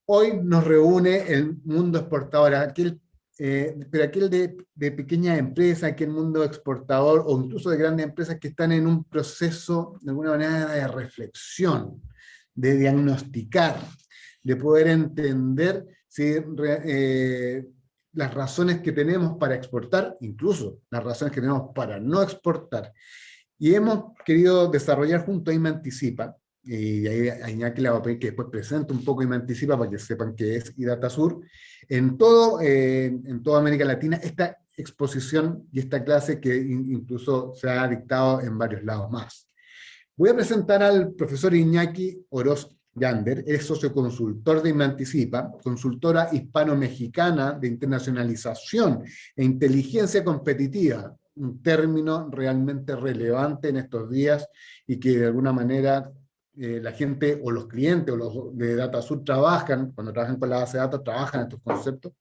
Hoy nos reúne el mundo exportador, pero aquel de pequeñas empresas, aquel mundo exportador o incluso de grandes empresas que están en un proceso, de alguna manera, de reflexión, de diagnosticar, de poder entender si las razones que tenemos para exportar, incluso las razones que tenemos para no exportar. Y hemos querido desarrollar junto a IMA Anticipa, y ahí a Iñaki le voy a pedir que después presente un poco IMA Anticipa para que sepan qué es IDATASUR, en toda América Latina, esta exposición y esta clase que incluso se ha dictado en varios lados más. Voy a presentar al profesor Iñaki Oroz Yander, es socio consultor de IMA Anticipa, consultora hispano-mexicana de internacionalización e inteligencia competitiva, un término realmente relevante en estos días y que de alguna manera la gente o los clientes o los de DataSur trabajan, cuando trabajan con la base de datos, trabajan estos conceptos.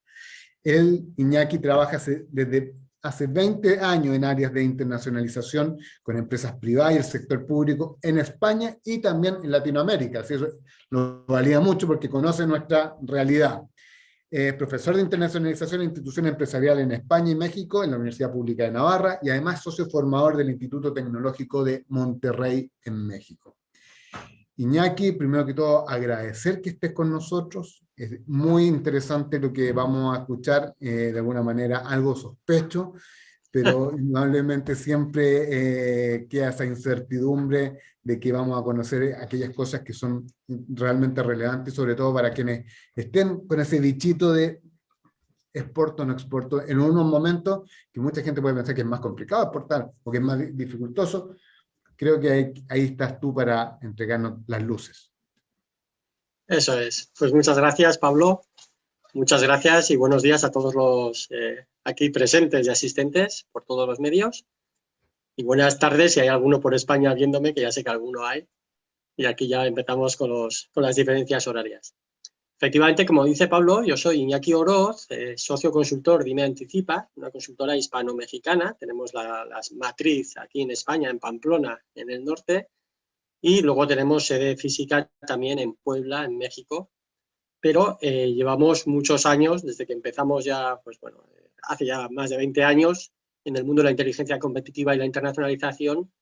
El Iñaki trabaja desde hace 20 años en áreas de internacionalización con empresas privadas y el sector público en España y también en Latinoamérica. Así eso lo valida mucho porque conoce nuestra realidad. Profesor de internacionalización e institución empresarial en España y México en la Universidad Pública de Navarra y además socio formador del Instituto Tecnológico de Monterrey en México. Iñaki, primero que todo, agradecer que estés con nosotros. Es muy interesante lo que vamos a escuchar, de alguna manera algo sospecho, pero indudablemente siempre queda esa incertidumbre de que vamos a conocer aquellas cosas que son realmente relevantes, sobre todo para quienes estén con ese bichito de exporto o no exporto, en unos momentos que mucha gente puede pensar que es más complicado exportar o que es más dificultoso. Creo que ahí estás tú para entregarnos las luces. Eso es. Pues muchas gracias, Pablo. Muchas gracias y buenos días a todos los aquí presentes y asistentes por todos los medios. Y buenas tardes si hay alguno por España viéndome, que ya sé que alguno hay. Y aquí ya empezamos con las diferencias horarias. Efectivamente, como dice Pablo, yo soy Iñaki Oroz, socio consultor de IMA Anticipa, una consultora hispano-mexicana. Tenemos la matriz aquí en España, en Pamplona, en el norte. Y luego tenemos sede física también en Puebla, en México. Pero llevamos muchos años, desde que empezamos ya, pues bueno, hace ya más de 20 años, en el mundo de la inteligencia competitiva y la internacionalización,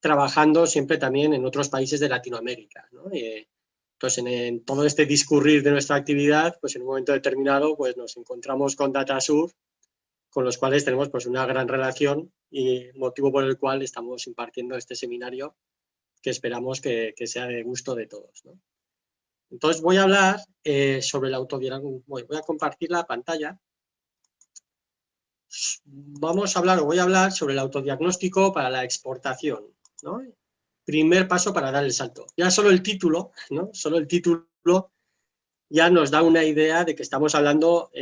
trabajando siempre también en otros países de Latinoamérica, ¿no? Entonces, en todo este discurrir de nuestra actividad, pues en un momento determinado pues nos encontramos con DataSur, con los cuales tenemos pues una gran relación y motivo por el cual estamos impartiendo este seminario que esperamos que sea de gusto de todos, ¿no? Entonces voy a hablar sobre el autodiagnóstico. Voy a compartir la pantalla. Voy a hablar sobre el autodiagnóstico para la exportación, ¿no? Primer paso para dar el salto. Ya solo el título, ¿no? Solo el título ya nos da una idea de que estamos hablando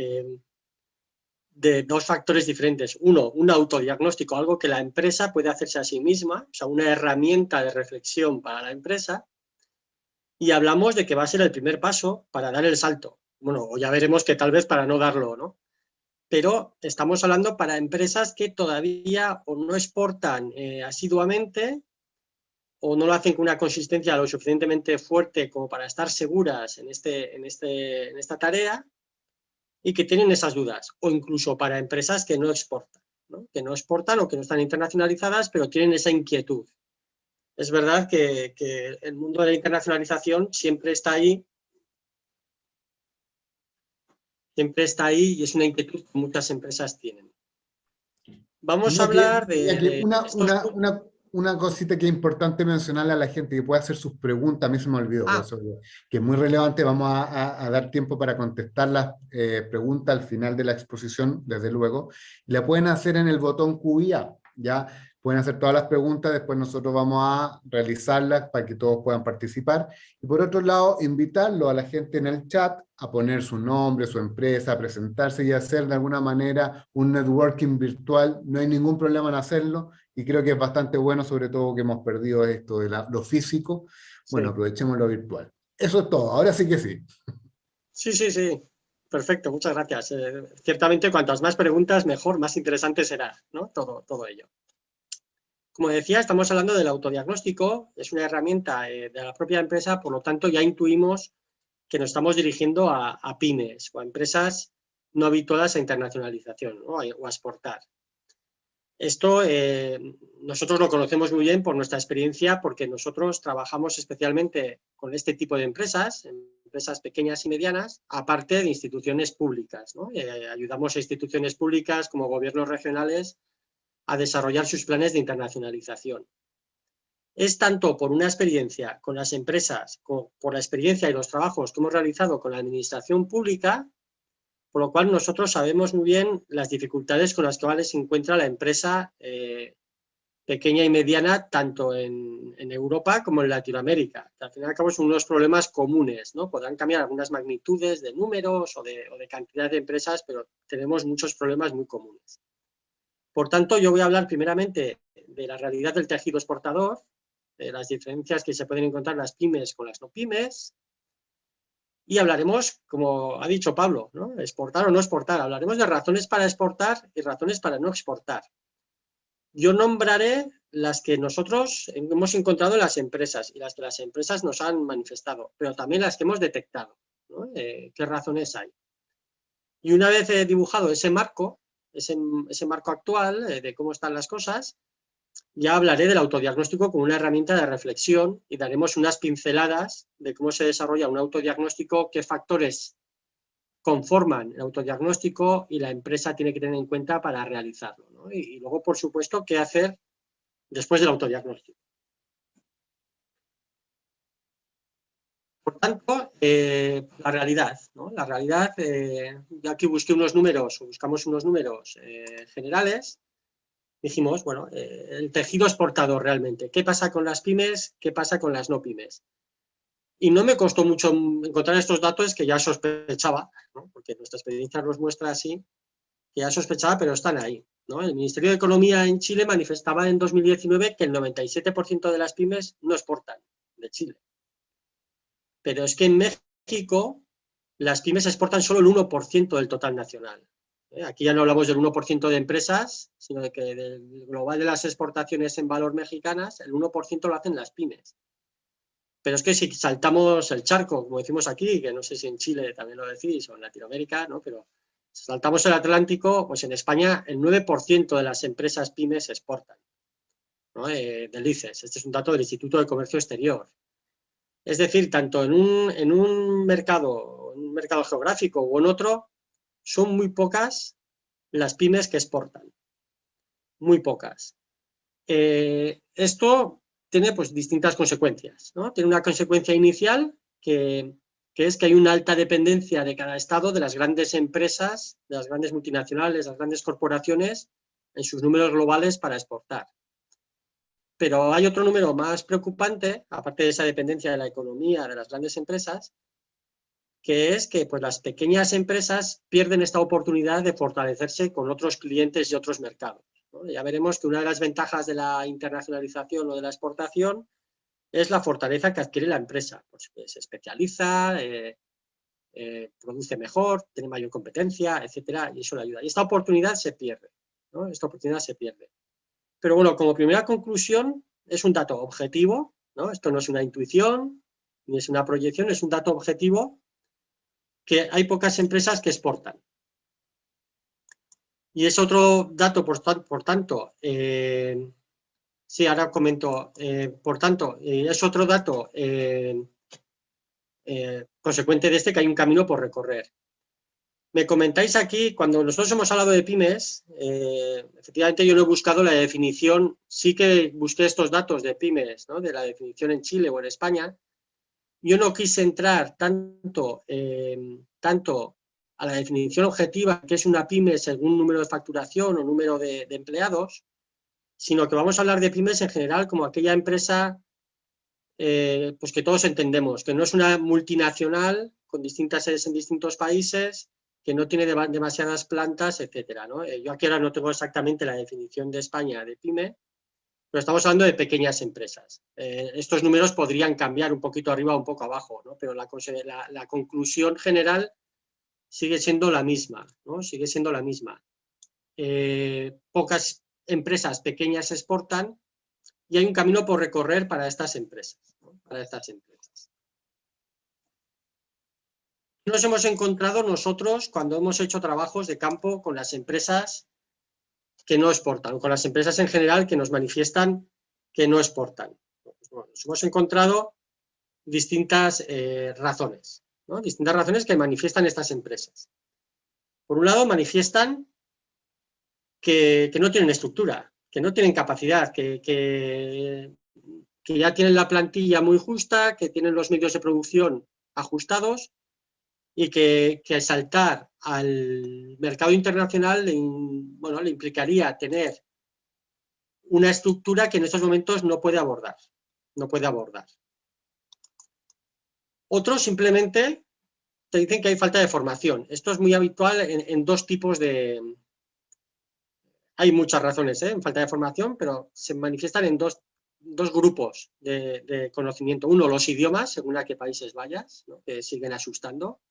de dos factores diferentes. Uno, un autodiagnóstico, algo que la empresa puede hacerse a sí misma, o sea, una herramienta de reflexión para la empresa. Y hablamos de que va a ser el primer paso para dar el salto. Bueno, o ya veremos que tal vez para no darlo, ¿no? Pero estamos hablando para empresas que todavía o no exportan asiduamente o no lo hacen con una consistencia lo suficientemente fuerte como para estar seguras en esta tarea y que tienen esas dudas. O incluso para empresas que no exportan, ¿no? Que no exportan o que no están internacionalizadas, pero tienen esa inquietud. Es verdad que el mundo de la internacionalización siempre está ahí y es una inquietud que muchas empresas tienen. Vamos a hablar de una cosita que es importante mencionarle a la gente que puede hacer sus preguntas. A mí se me olvidó, por eso, que es muy relevante. Vamos a dar tiempo para contestar las preguntas al final de la exposición, desde luego. La pueden hacer en el botón QIA, ya pueden hacer todas las preguntas, después nosotros vamos a realizarlas para que todos puedan participar. Y por otro lado, invitarlo a la gente en el chat a poner su nombre, su empresa, a presentarse y hacer de alguna manera un networking virtual. No hay ningún problema en hacerlo y creo que es bastante bueno, sobre todo que hemos perdido esto de lo físico. Bueno, sí. Aprovechemos lo virtual. Eso es todo, ahora sí que sí. Sí. Perfecto, muchas gracias. Ciertamente, cuantas más preguntas, mejor, más interesante será, ¿no? Todo ello. Como decía, estamos hablando del autodiagnóstico, es una herramienta de la propia empresa, por lo tanto ya intuimos que nos estamos dirigiendo a pymes o a empresas no habituadas a internacionalización, ¿no? O a exportar. Esto nosotros lo conocemos muy bien por nuestra experiencia, porque nosotros trabajamos especialmente con este tipo de empresas, empresas pequeñas y medianas, aparte de instituciones públicas, ¿no? Ayudamos a instituciones públicas como gobiernos regionales a desarrollar sus planes de internacionalización. Es tanto por una experiencia con las empresas, como por la experiencia y los trabajos que hemos realizado con la administración pública, por lo cual nosotros sabemos muy bien las dificultades con las que se encuentra la empresa pequeña y mediana, tanto en Europa como en Latinoamérica. Que al fin y al cabo son unos problemas comunes, ¿no? Podrán cambiar algunas magnitudes de números o de cantidad de empresas, pero tenemos muchos problemas muy comunes. Por tanto, yo voy a hablar primeramente de la realidad del tejido exportador, de las diferencias que se pueden encontrar las pymes con las no pymes, y hablaremos, como ha dicho Pablo, ¿no? Exportar o no exportar. Hablaremos de razones para exportar y razones para no exportar. Yo nombraré las que nosotros hemos encontrado en las empresas y las que las empresas nos han manifestado, pero también las que hemos detectado, ¿no? ¿Qué razones hay? Y una vez dibujado ese marco actual de cómo están las cosas, ya hablaré del autodiagnóstico como una herramienta de reflexión y daremos unas pinceladas de cómo se desarrolla un autodiagnóstico, qué factores conforman el autodiagnóstico y la empresa tiene que tener en cuenta para realizarlo, ¿no? Y luego, por supuesto, qué hacer después del autodiagnóstico. Por tanto, la realidad, ¿no? La realidad, yo aquí busqué unos números, o buscamos unos números generales. Dijimos, bueno, el tejido exportador realmente. ¿Qué pasa con las pymes? ¿Qué pasa con las no pymes? Y no me costó mucho encontrar estos datos que ya sospechaba, ¿no? Porque nuestra experiencia nos muestra así, que ya sospechaba, pero están ahí, ¿no? El Ministerio de Economía en Chile manifestaba en 2019 que el 97% de las pymes no exportan de Chile. Pero es que en México las pymes exportan solo el 1% del total nacional. Aquí ya no hablamos del 1% de empresas, sino de que del global de las exportaciones en valor mexicanas, el 1% lo hacen las pymes. Pero es que si saltamos el charco, como decimos aquí, que no sé si en Chile también lo decís, o en Latinoamérica, ¿no? Pero si saltamos el Atlántico, pues en España el 9% de las empresas pymes exportan, ¿no? Del ICES. Este es un dato del Instituto de Comercio Exterior. Es decir, tanto en un mercado geográfico o en otro, son muy pocas las pymes que exportan. Muy pocas. Esto tiene pues distintas consecuencias, ¿no? Tiene una consecuencia inicial que es que hay una alta dependencia de cada estado de las grandes empresas, de las grandes multinacionales, de las grandes corporaciones en sus números globales para exportar. Pero hay otro número más preocupante, aparte de esa dependencia de la economía de las grandes empresas, que es que pues, las pequeñas empresas pierden esta oportunidad de fortalecerse con otros clientes y otros mercados, ¿no? Ya veremos que una de las ventajas de la internacionalización o de la exportación es la fortaleza que adquiere la empresa, pues, que se especializa, produce mejor, tiene mayor competencia, etcétera, y eso le ayuda. Y esta oportunidad se pierde, ¿no? Esta oportunidad se pierde. Pero bueno, como primera conclusión, es un dato objetivo, ¿no? Esto no es una intuición, ni es una proyección, es un dato objetivo que hay pocas empresas que exportan. Y es otro dato, por tanto, sí, ahora comento, por tanto, es otro dato consecuente de este que hay un camino por recorrer. Me comentáis aquí, cuando nosotros hemos hablado de pymes, efectivamente yo no he buscado la definición, sí que busqué estos datos de pymes, ¿no? De la definición en Chile o en España. Yo no quise entrar tanto a la definición objetiva, que es una pyme según número de facturación o número de empleados, sino que vamos a hablar de pymes en general como aquella empresa pues que todos entendemos, que no es una multinacional con distintas sedes en distintos países, que no tiene demasiadas plantas, etcétera, ¿no? Yo aquí ahora no tengo exactamente la definición de España de pyme, pero estamos hablando de pequeñas empresas. Estos números podrían cambiar un poquito arriba o un poco abajo, ¿no? Pero la conclusión general sigue siendo la misma, ¿no? Sigue siendo la misma. Pocas empresas pequeñas exportan y hay un camino por recorrer para estas empresas, ¿no? Para estas empresas. nos hemos encontrado nosotros cuando hemos hecho trabajos de campo con las empresas que no exportan, con las empresas en general que nos manifiestan que no exportan? Pues, bueno, nos hemos encontrado distintas razones, ¿no? Distintas razones que manifiestan estas empresas. Por un lado, manifiestan que no tienen estructura, que no tienen capacidad, que ya tienen la plantilla muy justa, que tienen los medios de producción ajustados y que saltar al mercado internacional le implicaría tener una estructura que en estos momentos no puede abordar. Otros simplemente te dicen que hay falta de formación. Esto es muy habitual en dos tipos de... Hay muchas razones en falta de formación, pero se manifiestan en dos grupos de conocimiento. Uno, los idiomas, según a qué países vayas, ¿no? Que siguen asustando.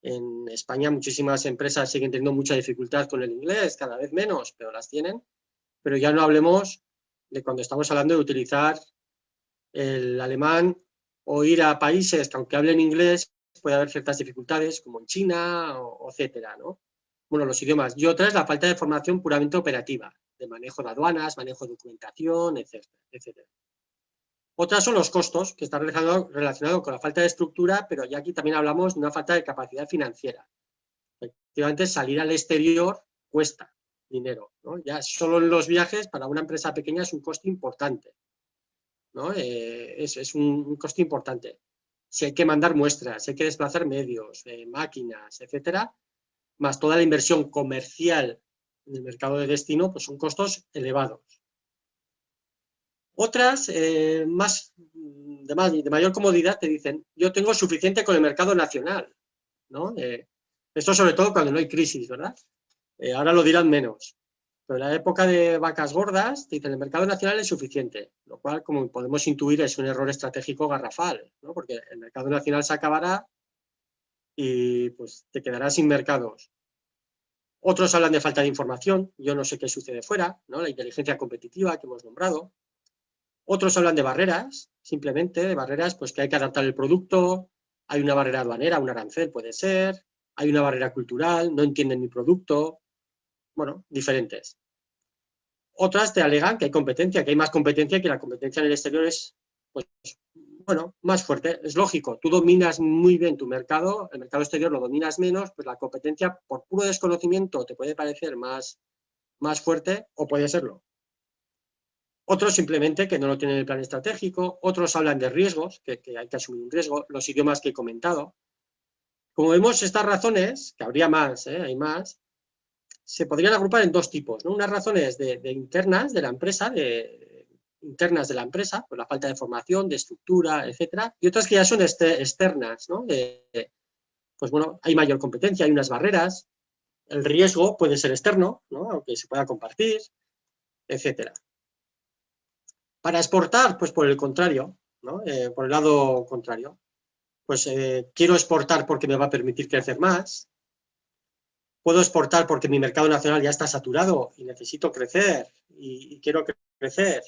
En España muchísimas empresas siguen teniendo mucha dificultad con el inglés, cada vez menos, pero las tienen. Pero ya no hablemos de cuando estamos hablando de utilizar el alemán o ir a países que aunque hablen inglés puede haber ciertas dificultades, como en China o etcétera, ¿no? Bueno, los idiomas. Y otra es la falta de formación puramente operativa, de manejo de aduanas, manejo de documentación, etcétera. Otras son los costos, que están relacionados con la falta de estructura, pero ya aquí también hablamos de una falta de capacidad financiera. Efectivamente, salir al exterior cuesta dinero, ¿no? Ya solo en los viajes para una empresa pequeña es un coste importante, ¿no? Es un coste importante. Si hay que mandar muestras, si hay que desplazar medios, máquinas, etcétera, más toda la inversión comercial en el mercado de destino, pues son costos elevados. Otras, de mayor comodidad, te dicen, yo tengo suficiente con el mercado nacional, ¿no? Esto sobre todo cuando no hay crisis, ¿verdad? Ahora lo dirán menos. Pero en la época de vacas gordas, te dicen, el mercado nacional es suficiente, lo cual, como podemos intuir, es un error estratégico garrafal, ¿no? Porque el mercado nacional se acabará y pues te quedarás sin mercados. Otros hablan de falta de información, yo no sé qué sucede fuera, ¿no? La inteligencia competitiva que hemos nombrado. Otros hablan de barreras, simplemente de barreras, pues que hay que adaptar el producto, hay una barrera aduanera, un arancel puede ser, hay una barrera cultural, no entienden mi producto, bueno, diferentes. Otras te alegan que hay competencia, que hay más competencia y que la competencia en el exterior es, pues, bueno, más fuerte. Es lógico, tú dominas muy bien tu mercado, el mercado exterior lo dominas menos, pues la competencia por puro desconocimiento te puede parecer más fuerte o puede serlo. Otros simplemente que no lo tienen en el plan estratégico, otros hablan de riesgos, que hay que asumir un riesgo, los idiomas que he comentado. Como vemos, estas razones, que habría más, hay más, se podrían agrupar en dos tipos, ¿no? Unas razones de internas de la empresa, internas de la empresa, por la falta de formación, de estructura, etcétera, y otras que ya son externas, ¿no? Pues bueno, hay mayor competencia, hay unas barreras, el riesgo puede ser externo, ¿no? Aunque se pueda compartir, etcétera. Para exportar, pues por el contrario, ¿no? Por el lado contrario. Pues quiero exportar porque me va a permitir crecer más. Puedo exportar porque mi mercado nacional ya está saturado y necesito crecer y quiero crecer.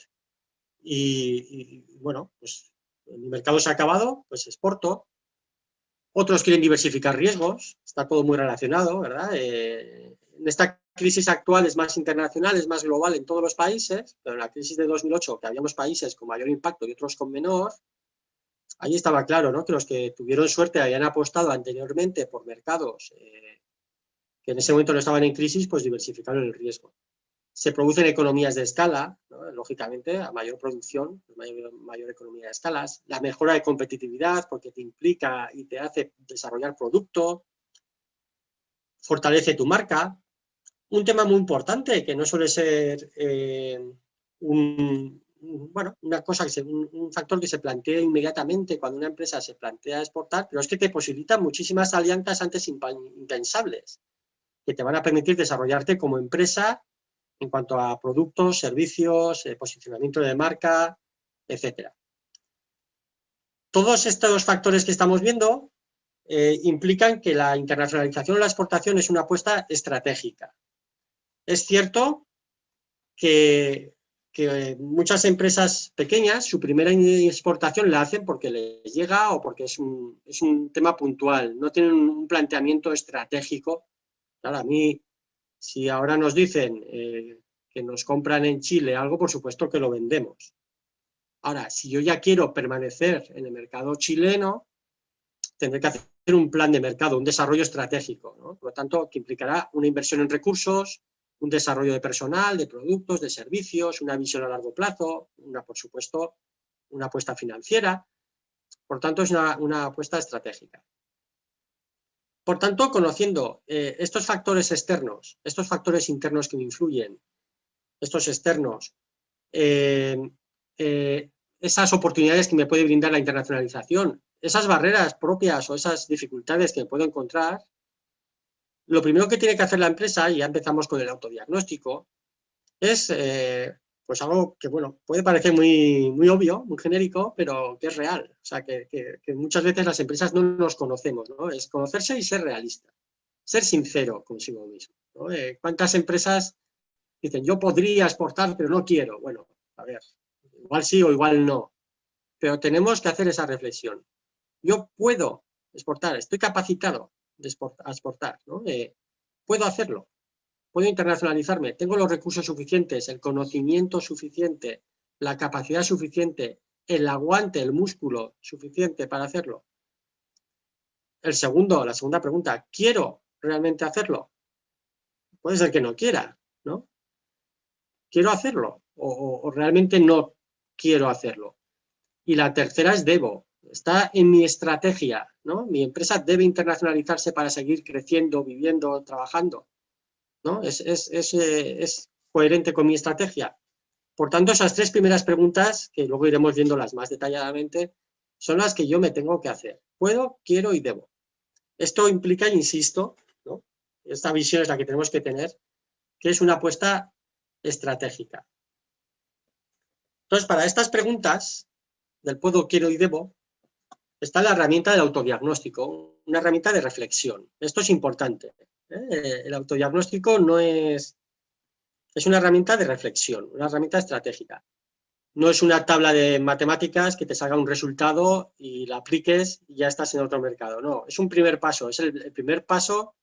Y bueno, pues mi mercado se ha acabado, pues exporto. Otros quieren diversificar riesgos, está todo muy relacionado, ¿verdad? En esta crisis actual es más internacional, es más global en todos los países, pero en la crisis de 2008, que habíamos países con mayor impacto y otros con menor, ahí estaba claro, ¿no? Que los que tuvieron suerte habían apostado anteriormente por mercados que en ese momento no estaban en crisis, pues diversificaron el riesgo. Se producen economías de escala, ¿no? Lógicamente, a mayor producción, mayor economía de escalas, la mejora de competitividad, porque te implica y te hace desarrollar producto, fortalece tu marca. Un tema muy importante que no suele ser una cosa un factor que se plantea inmediatamente cuando una empresa se plantea exportar, pero es que te posibilita muchísimas alianzas antes impensables, que te van a permitir desarrollarte como empresa en cuanto a productos, servicios, posicionamiento de marca, etcétera. Todos estos factores que estamos viendo implican que la internacionalización o la exportación es una apuesta estratégica. Es cierto que que muchas empresas pequeñas su primera exportación la hacen porque les llega o porque es un tema puntual, no tienen un planteamiento estratégico. Claro, a mí, si ahora nos dicen que nos compran en Chile algo, por supuesto que lo vendemos. Ahora, si yo ya quiero permanecer en el mercado chileno, tendré que hacer un plan de mercado, un desarrollo estratégico, ¿no? Por lo tanto, que implicará una inversión en recursos, un desarrollo de personal, de productos, de servicios, una visión a largo plazo, por supuesto, una apuesta financiera. Por tanto, es una apuesta estratégica. Por tanto, conociendo estos factores externos, estos factores internos que me influyen, estos externos, esas oportunidades que me puede brindar la internacionalización, esas barreras propias o esas dificultades que puedo encontrar, lo primero que tiene que hacer la empresa, y ya empezamos con el autodiagnóstico, es pues algo que, bueno, puede parecer muy, muy obvio, muy genérico, pero que es real. O sea, que muchas veces las empresas no nos conocemos, ¿no? Es conocerse y ser realista, ser sincero consigo mismo, ¿no? ¿Cuántas empresas dicen, yo podría exportar, pero no quiero? Bueno, a ver, igual sí o igual no, pero tenemos que hacer esa reflexión. Yo puedo exportar, estoy capacitado a exportar, ¿no? Puedo hacerlo, puedo internacionalizarme, tengo los recursos suficientes, el conocimiento suficiente, la capacidad suficiente, el aguante, el músculo suficiente para hacerlo. La segunda pregunta, ¿quiero realmente hacerlo? Puede ser que no quiera, ¿no? ¿Quiero hacerlo? O realmente no quiero hacerlo. Y la tercera es debo. Está en mi estrategia, ¿no? Mi empresa debe internacionalizarse para seguir creciendo, viviendo, trabajando, ¿no? Es coherente con mi estrategia. Por tanto, esas tres primeras preguntas, que luego iremos viéndolas más detalladamente, son las que yo me tengo que hacer. Puedo, quiero y debo. Esto implica, insisto, ¿no? Esta visión es la que tenemos que tener, que es una apuesta estratégica. Entonces, para estas preguntas del puedo, quiero y debo, está la herramienta del autodiagnóstico, una herramienta de reflexión. Esto es importante. El autodiagnóstico no es una herramienta de reflexión, una herramienta estratégica. No es una tabla de matemáticas que te salga un resultado y la apliques y ya estás en otro mercado. No, es un primer paso, es el primer paso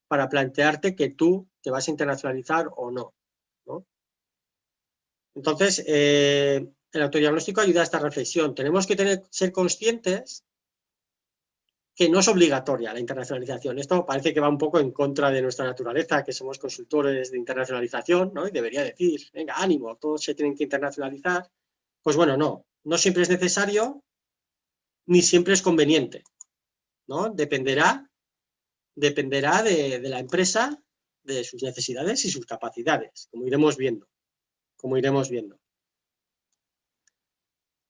para plantearte que tú te vas a internacionalizar o no, ¿no? Entonces, el autodiagnóstico ayuda a esta reflexión. Tenemos que ser conscientes que no es obligatoria la internacionalización. Esto parece que va un poco en contra de nuestra naturaleza, que somos consultores de internacionalización, ¿no? Y debería decir, venga, ánimo, todos se tienen que internacionalizar. Pues bueno, no siempre es necesario, ni siempre es conveniente, ¿no? Dependerá de la empresa, de sus necesidades y sus capacidades, como iremos viendo.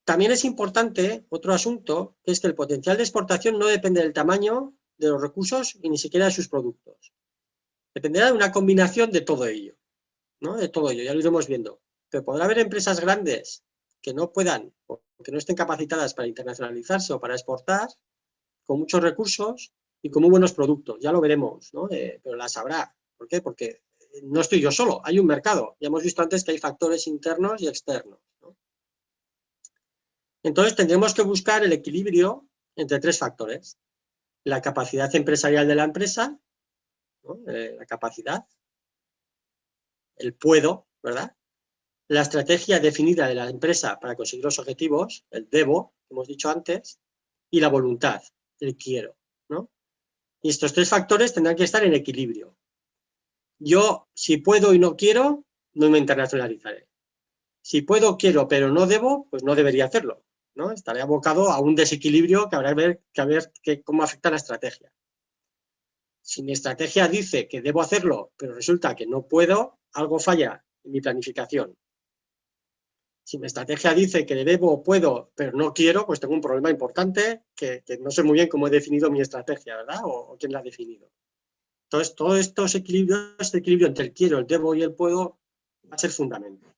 También es importante otro asunto, que es que el potencial de exportación no depende del tamaño de los recursos y ni siquiera de sus productos. Dependerá de una combinación de todo ello, ¿no? De todo ello, ya lo iremos viendo. Pero podrá haber empresas grandes que no puedan o que no estén capacitadas para internacionalizarse o para exportar, con muchos recursos y con muy buenos productos. Ya lo veremos, ¿no? Pero las habrá. ¿Por qué? Porque no estoy yo solo, hay un mercado. Ya hemos visto antes que hay factores internos y externos, ¿no? Entonces tendremos que buscar el equilibrio entre tres factores. La capacidad empresarial de la empresa, ¿no? La capacidad, el puedo, ¿verdad? La estrategia definida de la empresa para conseguir los objetivos, el debo, que hemos dicho antes, y la voluntad, el quiero, ¿no? Y estos tres factores tendrán que estar en equilibrio. Yo, si puedo y no quiero, no me internacionalizaré. Si puedo, quiero, pero no debo, pues no debería hacerlo, ¿no? Estaré abocado a un desequilibrio que habrá que ver cómo afecta la estrategia. Si mi estrategia dice que debo hacerlo, pero resulta que no puedo, algo falla en mi planificación. Si mi estrategia dice que debo o puedo, pero no quiero, pues tengo un problema importante que no sé muy bien cómo he definido mi estrategia, ¿verdad? O quién la ha definido. Entonces, todos estos equilibrios, este equilibrio entre el quiero, el debo y el puedo, va a ser fundamental.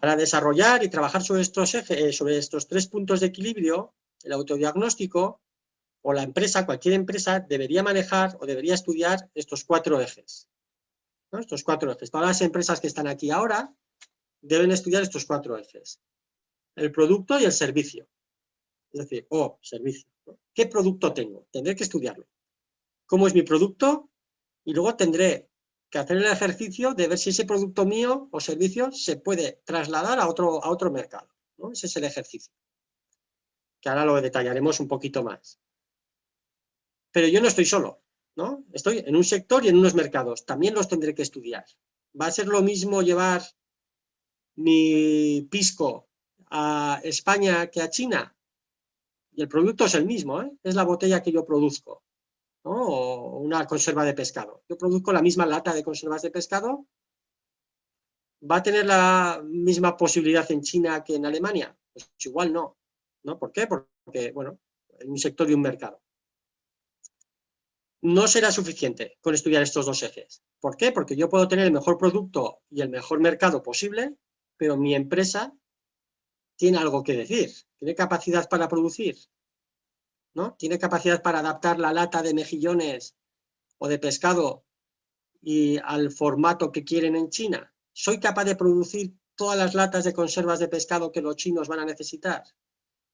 Para desarrollar y trabajar sobre estos ejes, sobre estos tres puntos de equilibrio, el autodiagnóstico o la empresa, cualquier empresa, debería manejar o debería estudiar estos cuatro ejes. ¿no? Estos 4 ejes. Todas las empresas que están aquí ahora deben estudiar estos 4 ejes. El producto y el servicio. Es decir, servicio, ¿no? ¿Qué producto tengo? Tendré que estudiarlo. ¿Cómo es mi producto? Y luego tendré que hacer el ejercicio de ver si ese producto mío o servicio se puede trasladar a otro mercado, ¿no? Ese es el ejercicio, que ahora lo detallaremos un poquito más. Pero yo no estoy solo, ¿no? Estoy en un sector y en unos mercados. También los tendré que estudiar. ¿Va a ser lo mismo llevar mi pisco a España que a China? Y el producto es el mismo, ¿eh? Es la botella que yo produzco, ¿no? O una conserva de pescado. Yo produzco la misma lata de conservas de pescado. ¿Va a tener la misma posibilidad en China que en Alemania? Pues igual no. ¿No? ¿Por qué? Porque, bueno, hay un sector y un mercado. No será suficiente con estudiar estos 2 ejes. ¿Por qué? Porque yo puedo tener el mejor producto y el mejor mercado posible, pero mi empresa tiene algo que decir, tiene capacidad para producir, ¿no? Tiene capacidad para adaptar la lata de mejillones o de pescado y al formato que quieren en China. ¿Soy capaz de producir todas las latas de conservas de pescado que los chinos van a necesitar?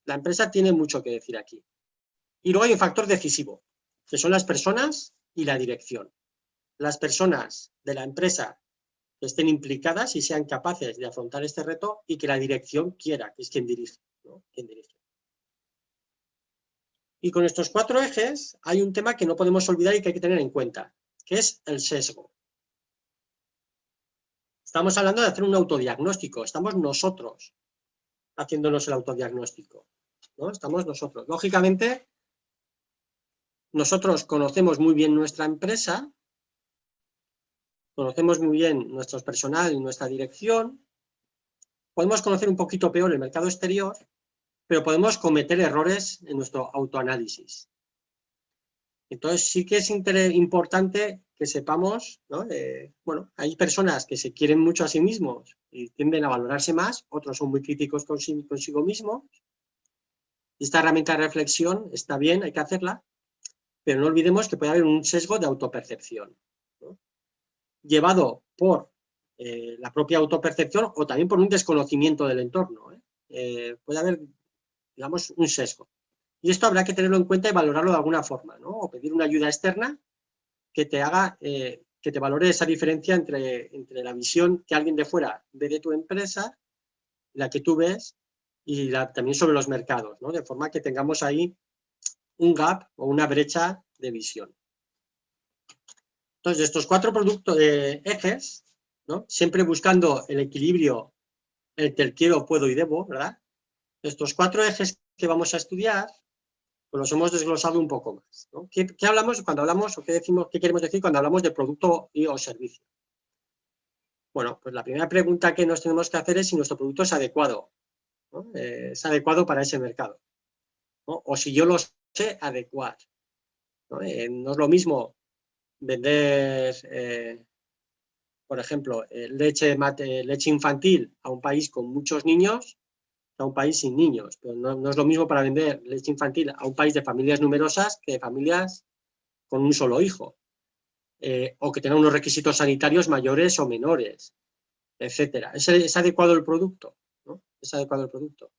La empresa tiene mucho que decir aquí. Y luego hay un factor decisivo, que son las personas y la dirección. Las personas de la empresa que estén implicadas y sean capaces de afrontar este reto y que la dirección quiera, que es quien dirige, ¿no? Quien dirige. Y con estos 4 ejes hay un tema que no podemos olvidar y que hay que tener en cuenta, que es el sesgo. Estamos hablando de hacer un autodiagnóstico, estamos nosotros haciéndonos el autodiagnóstico, ¿no? Estamos nosotros. Lógicamente, nosotros conocemos muy bien nuestra empresa, conocemos muy bien nuestro personal y nuestra dirección, podemos conocer un poquito peor el mercado exterior, pero podemos cometer errores en nuestro autoanálisis. Entonces sí que es importante que sepamos, ¿no? Bueno, hay personas que se quieren mucho a sí mismos y tienden a valorarse más, otros son muy críticos consigo mismos. Esta herramienta de reflexión está bien, hay que hacerla, pero no olvidemos que puede haber un sesgo de autopercepción, ¿no? Llevado por la propia autopercepción o también por un desconocimiento del entorno, ¿eh? Puede haber, digamos, un sesgo. Y esto habrá que tenerlo en cuenta y valorarlo de alguna forma, ¿no? O pedir una ayuda externa que te haga, que te valore esa diferencia entre la visión que alguien de fuera ve de tu empresa, la que tú ves, y también sobre los mercados, ¿no? De forma que tengamos ahí un gap o una brecha de visión. Entonces, de estos 4 ejes, ¿no? Siempre buscando el equilibrio entre el quiero, puedo y debo, ¿verdad? Estos 4 ejes que vamos a estudiar, pues los hemos desglosado un poco más, ¿no? ¿Qué hablamos cuando hablamos o qué queremos decir cuando hablamos de producto o servicio? Bueno, pues la primera pregunta que nos tenemos que hacer es si nuestro producto es adecuado, ¿no? Es adecuado para ese mercado, ¿no? O si yo lo sé adecuar, ¿no? No es lo mismo vender, por ejemplo, leche infantil a un país con muchos niños que a un país sin niños, pero no es lo mismo para vender leche infantil a un país de familias numerosas que de familias con un solo hijo, o que tengan unos requisitos sanitarios mayores o menores, etcétera. ¿Es adecuado el producto? ¿No? ¿Es adecuado el producto?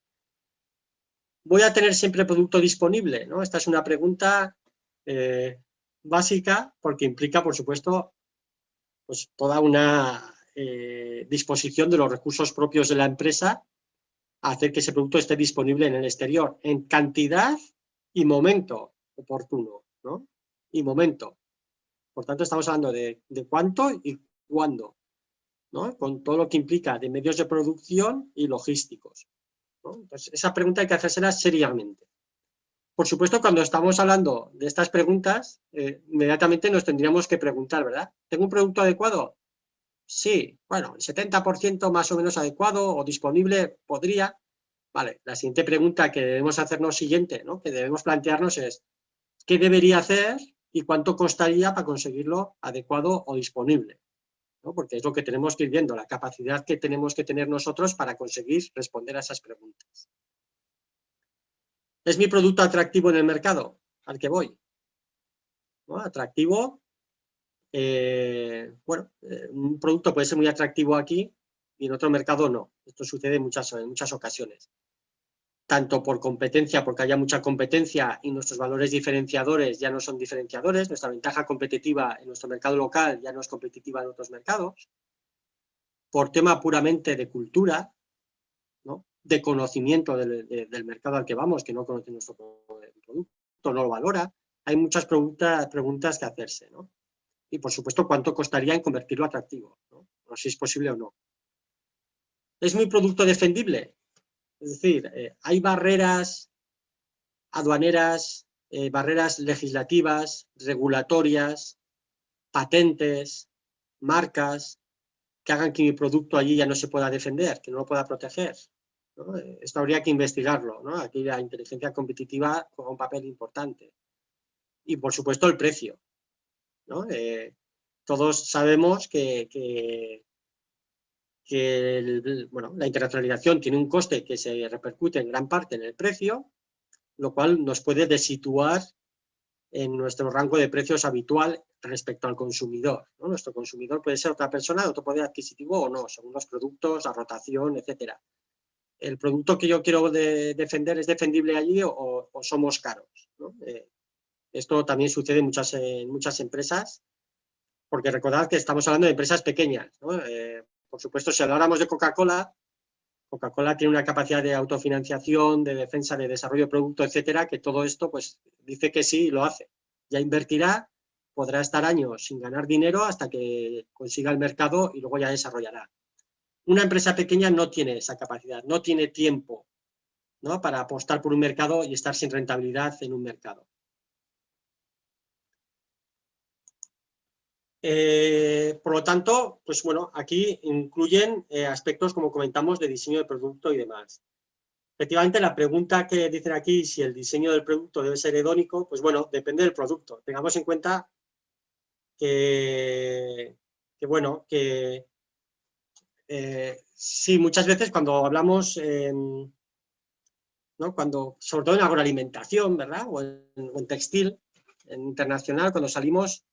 ¿Voy a tener siempre producto disponible? ¿No? Esta es una pregunta básica porque implica, por supuesto, pues toda una disposición de los recursos propios de la empresa a hacer que ese producto esté disponible en el exterior, en cantidad y momento oportuno, ¿no? Y momento. Por tanto, estamos hablando de cuánto y cuándo, ¿no? Con todo lo que implica de medios de producción y logísticos, ¿no? Entonces, esa pregunta hay que hacérsela seriamente. Por supuesto, cuando estamos hablando de estas preguntas, inmediatamente nos tendríamos que preguntar, ¿verdad? ¿Tengo un producto adecuado? Sí, bueno, el 70% más o menos adecuado o disponible podría. Vale, la siguiente pregunta que debemos hacernos siguiente, ¿no? Que debemos plantearnos es ¿qué debería hacer y cuánto costaría para conseguirlo adecuado o disponible? ¿No? Porque es lo que tenemos que ir viendo, la capacidad que tenemos que tener nosotros para conseguir responder a esas preguntas. ¿Es mi producto atractivo en el mercado al que voy? ¿No? Atractivo un producto puede ser muy atractivo aquí y en otro mercado no. Esto sucede en muchas ocasiones. Tanto por competencia, porque haya mucha competencia y nuestros valores diferenciadores ya no son diferenciadores, nuestra ventaja competitiva en nuestro mercado local ya no es competitiva en otros mercados, por tema puramente de cultura, ¿no? De conocimiento del mercado al que vamos, que no conoce nuestro producto, no lo valora. Hay muchas preguntas que hacerse, ¿no? Y, por supuesto, cuánto costaría en convertirlo a atractivo, ¿no? O si es posible o no. ¿Es mi producto defendible? Es decir, hay barreras aduaneras, barreras legislativas, regulatorias, patentes, marcas, que hagan que mi producto allí ya no se pueda defender, que no lo pueda proteger, ¿no? Esto habría que investigarlo, ¿no? Aquí la inteligencia competitiva juega un papel importante. Y, por supuesto, el precio, ¿no? Todos sabemos que la internacionalización tiene un coste que se repercute en gran parte en el precio, lo cual nos puede desituar en nuestro rango de precios habitual respecto al consumidor, ¿no? Nuestro consumidor puede ser otra persona de otro poder adquisitivo o no, según los productos, la rotación, etcétera. ¿El producto que yo quiero defender es defendible allí o somos caros, ¿no? Esto también sucede en muchas empresas, porque recordad que estamos hablando de empresas pequeñas, ¿no? Por supuesto, si habláramos de Coca-Cola, Coca-Cola tiene una capacidad de autofinanciación, de defensa, de desarrollo de producto, etcétera, que todo esto pues dice que sí y lo hace. Ya invertirá, podrá estar años sin ganar dinero hasta que consiga el mercado y luego ya desarrollará. Una empresa pequeña no tiene esa capacidad, no tiene tiempo, ¿no? Para apostar por un mercado y estar sin rentabilidad en un mercado. Por lo tanto, pues bueno, aquí incluyen aspectos, como comentamos, de diseño de producto y demás. Efectivamente, la pregunta que dicen aquí, si el diseño del producto debe ser hedónico, pues bueno, depende del producto. Tengamos en cuenta sí, muchas veces cuando hablamos, ¿no? Sobre todo en agroalimentación, ¿verdad? O en textil, en internacional, cuando salimos,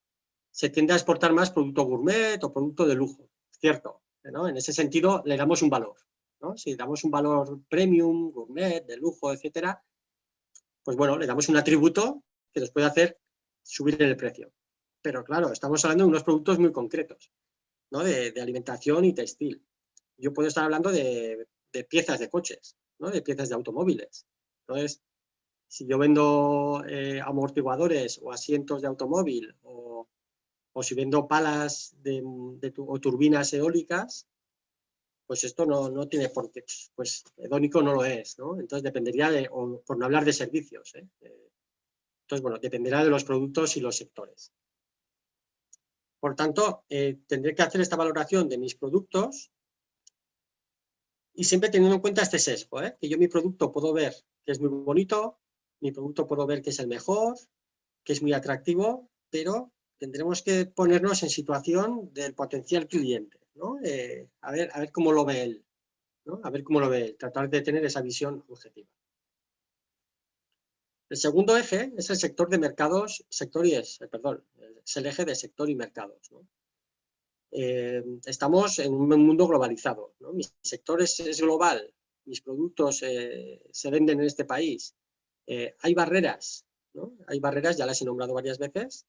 se tiende a exportar más producto gourmet o producto de lujo, ¿cierto? ¿No? En ese sentido, le damos un valor, ¿no? Si damos un valor premium, gourmet, de lujo, etcétera, pues bueno, le damos un atributo que nos puede hacer subir el precio. Pero claro, estamos hablando de unos productos muy concretos, ¿no? De alimentación y textil. Yo puedo estar hablando de piezas de coches, ¿no? De piezas de automóviles. Entonces, si yo vendo amortiguadores o asientos de automóvil o si vendo palas o turbinas eólicas, pues esto no tiene por qué, pues hedónico no lo es, ¿no? Entonces dependería o por no hablar de servicios, ¿eh? Entonces, bueno, dependerá de los productos y los sectores. Por tanto, tendré que hacer esta valoración de mis productos y siempre teniendo en cuenta este sesgo, ¿eh? Que yo mi producto puedo ver que es muy bonito, mi producto puedo ver que es el mejor, que es muy atractivo, pero tendremos que ponernos en situación del potencial cliente, ¿no? A ver cómo lo ve él, ¿no? A ver cómo lo ve él, tratar de tener esa visión objetiva. El segundo eje es el sector de mercados, es el eje de sector y mercados, ¿no? Estamos en un mundo globalizado, ¿no? Mi sector es global, mis productos se venden en este país. Hay barreras, ¿no? Hay barreras, ya las he nombrado varias veces,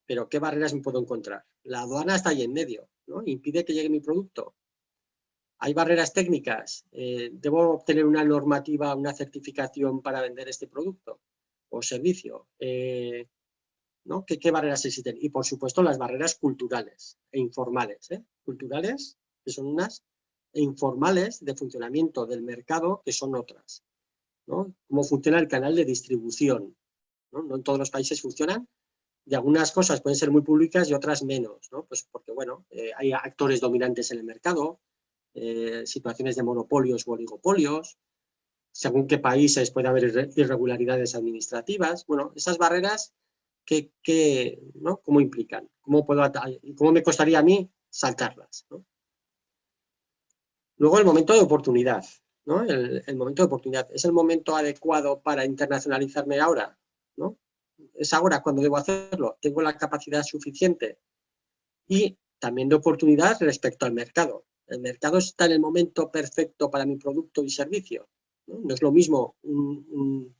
pero ¿qué barreras me puedo encontrar? La aduana está ahí en medio, ¿no? Impide que llegue mi producto. Hay barreras técnicas. ¿Debo obtener una normativa, una certificación para vender este producto o servicio? ¿No? ¿Qué barreras existen? Y, por supuesto, las barreras culturales e informales, ¿eh? Culturales, que son unas, e informales de funcionamiento del mercado, que son otras, ¿no? Cómo funciona el canal de distribución, ¿no? No en todos los países funcionan, y algunas cosas pueden ser muy públicas y otras menos, ¿no? Pues porque, bueno, hay actores dominantes en el mercado, situaciones de monopolios u oligopolios, según qué países puede haber irregularidades administrativas. Bueno, esas barreras, ¿no? ¿Cómo implican? ¿Cómo me costaría a mí saltarlas, ¿no? Luego el momento de oportunidad, ¿no? El momento de oportunidad. ¿Es el momento adecuado para internacionalizarme ahora? ¿No? ¿Es ahora cuando debo hacerlo? ¿Tengo la capacidad suficiente? y también de oportunidad respecto al mercado. El mercado está en el momento perfecto para mi producto y servicio, ¿no? No es lo mismo un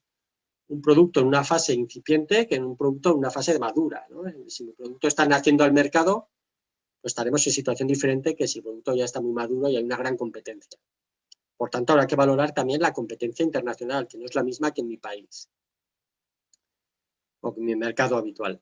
producto en una fase incipiente que en un producto en una fase madura, ¿no? Si mi producto está naciendo al mercado, pues estaremos en situación diferente que si el producto ya está muy maduro y hay una gran competencia. Por tanto, habrá que valorar también la competencia internacional, que no es la misma que en mi país o en mi mercado habitual.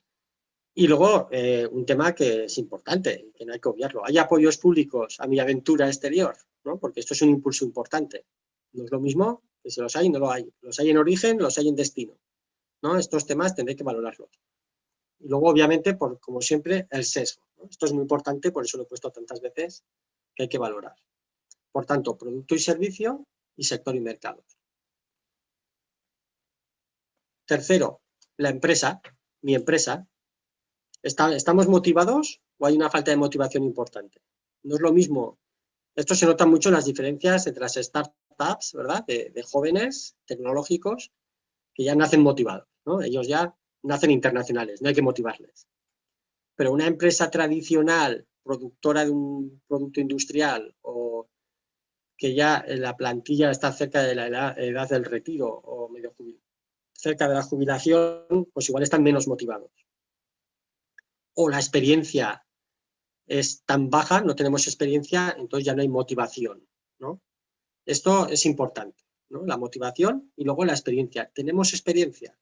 Y luego, un tema que es importante, que no hay que obviarlo. ¿Hay apoyos públicos a mi aventura exterior? ¿No? Porque esto es un impulso importante. No es lo mismo que si los hay, no lo hay. Los hay en origen, los hay en destino, ¿no? Estos temas tendré que valorarlos. Y luego, obviamente, como siempre, el sesgo, ¿no? Esto es muy importante, por eso lo he puesto tantas veces, que hay que valorar. Por tanto, producto y servicio y sector y mercados. Tercero, la empresa, mi empresa. ¿Estamos motivados o hay una falta de motivación importante? No es lo mismo. Esto se nota mucho en las diferencias entre las startups, ¿verdad? De jóvenes tecnológicos que ya nacen motivados, ¿no? Ellos ya nacen internacionales, no hay que motivarles. Pero una empresa tradicional, productora de un producto industrial o que ya la plantilla está cerca de la edad del retiro o medio cerca de la jubilación, pues igual están menos motivados. O la experiencia es tan baja, no tenemos experiencia, entonces ya no hay motivación, ¿no? Esto es importante, ¿no? La motivación y luego la experiencia. ¿Tenemos experiencia?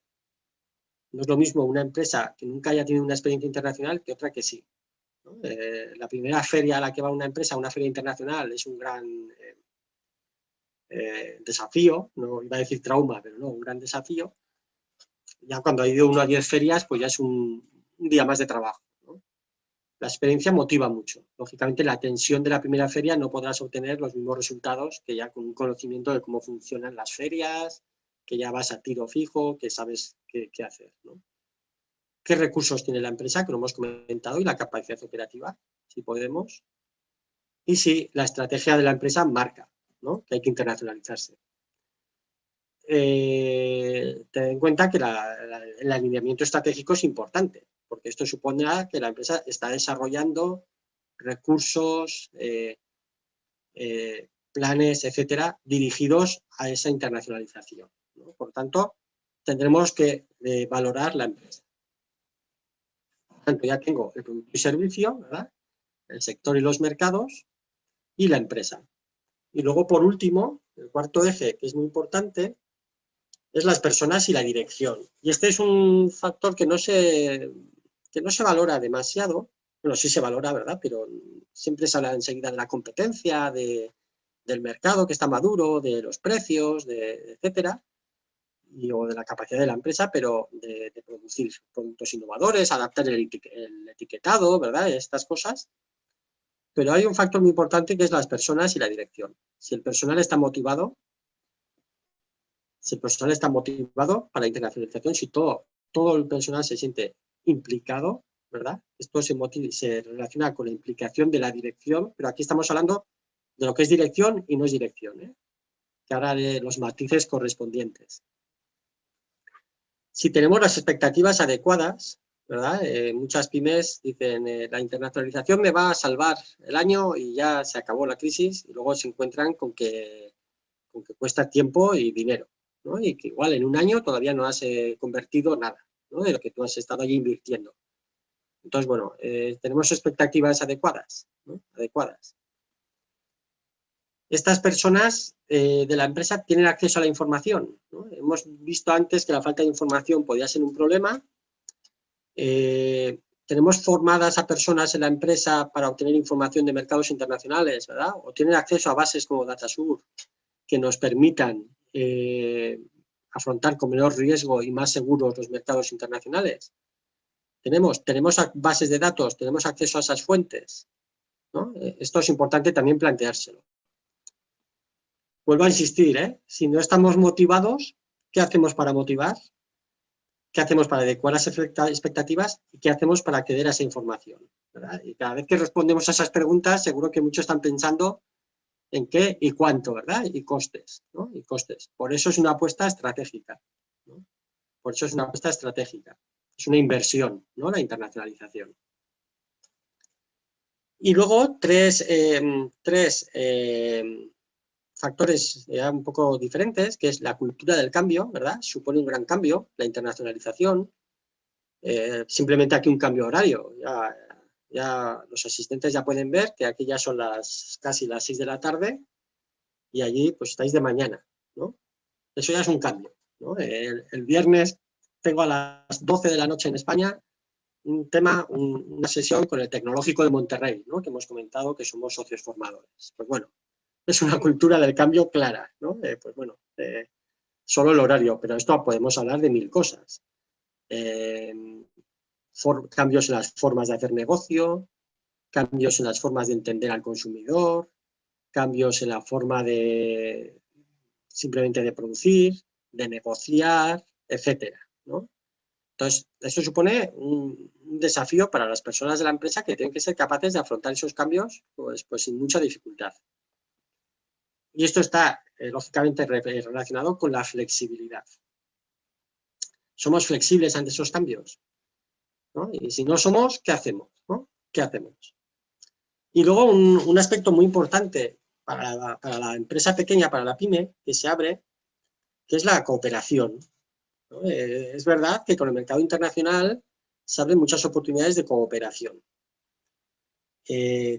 No es lo mismo una empresa que nunca haya tenido una experiencia internacional que otra que sí, ¿no? La primera feria a la que va una empresa, una feria internacional, es un gran desafío, no iba a decir trauma, pero no, un gran desafío. Ya cuando ha ido 1 a 10 ferias, pues ya es un día más de trabajo, ¿no? La experiencia motiva mucho. Lógicamente, la tensión de la primera feria no podrás obtener los mismos resultados que ya con un conocimiento de cómo funcionan las ferias, que ya vas a tiro fijo, que sabes qué hacer, ¿no? ¿Qué recursos tiene la empresa? Que lo hemos comentado, y la capacidad operativa, si podemos. Y si la estrategia de la empresa marca, ¿no? Que hay que internacionalizarse. Ten en cuenta que el alineamiento estratégico es importante, porque esto supondrá que la empresa está desarrollando recursos, planes, etcétera, dirigidos a esa internacionalización, ¿no? Por tanto, tendremos que valorar la empresa. Por tanto, ya tengo el producto y servicio, ¿verdad? El sector y los mercados y la empresa. Y luego, por último, el cuarto eje, que es muy importante, es las personas y la dirección. Y este es un factor que no se valora demasiado. Bueno, sí se valora, ¿verdad? Pero siempre se habla enseguida de la competencia, del mercado que está maduro, de los precios, etcétera, o de la capacidad de la empresa, pero de producir productos innovadores, adaptar el etiquetado, ¿verdad? Estas cosas. Pero hay un factor muy importante que es las personas y la dirección. Si el personal está motivado, para la internacionalización, si todo el personal se siente implicado, ¿verdad? Esto se relaciona con la implicación de la dirección, pero aquí estamos hablando de lo que es dirección y no es dirección, ¿eh? Que ahora haré los matices correspondientes. Si tenemos las expectativas adecuadas, ¿verdad? Muchas pymes dicen, la internacionalización me va a salvar el año y ya se acabó la crisis, y luego se encuentran con que cuesta tiempo y dinero, ¿no? Y que igual en un año todavía no has convertido nada, ¿no? De lo que tú has estado allí invirtiendo. Entonces, bueno, tenemos expectativas adecuadas, ¿no? Adecuadas. Estas personas de la empresa tienen acceso a la información, ¿no? Hemos visto antes que la falta de información podía ser un problema. Tenemos formadas a personas en la empresa para obtener información de mercados internacionales, ¿verdad? O tienen acceso a bases como Datasur que nos permitan afrontar con menor riesgo y más seguros los mercados internacionales. Tenemos bases de datos, tenemos acceso a esas fuentes, ¿no? Esto es importante también planteárselo. Vuelvo a insistir, si no estamos motivados, ¿qué hacemos para motivar? ¿Qué hacemos para adecuar las expectativas? ¿Y qué hacemos para acceder a esa información? ¿Verdad? Y cada vez que respondemos a esas preguntas, seguro que muchos están pensando en qué y cuánto, ¿verdad? Y costes, ¿no? Y costes. Por eso es una apuesta estratégica, ¿no? Por eso es una apuesta estratégica. Es una inversión, ¿no? La internacionalización. Y luego tres factores ya un poco diferentes, que es la cultura del cambio, ¿verdad? Supone un gran cambio, la internacionalización, simplemente aquí un cambio horario. Ya los asistentes ya pueden ver que aquí ya son casi las 6 de la tarde y allí pues estáis de mañana, ¿no? Eso ya es un cambio, ¿no? El viernes tengo a las 12 de la noche en España una sesión con el Tecnológico de Monterrey, ¿no? Que hemos comentado que somos socios formadores. Pues bueno, es una cultura del cambio clara, ¿no? Pues bueno, solo el horario, pero esto podemos hablar de 1000 cosas. Cambios en las formas de hacer negocio, cambios en las formas de entender al consumidor, cambios en la forma de simplemente de producir, de negociar, etcétera, ¿no? Entonces, eso supone un desafío para las personas de la empresa que tienen que ser capaces de afrontar esos cambios pues sin mucha dificultad. Y esto está, lógicamente, relacionado con la flexibilidad. ¿Somos flexibles ante esos cambios? ¿No? Y si no somos, ¿qué hacemos? ¿No? ¿Qué hacemos? Y luego un aspecto muy importante para la empresa pequeña, para la pyme, que se abre, que es la cooperación, ¿no? Es verdad que con el mercado internacional se abren muchas oportunidades de cooperación.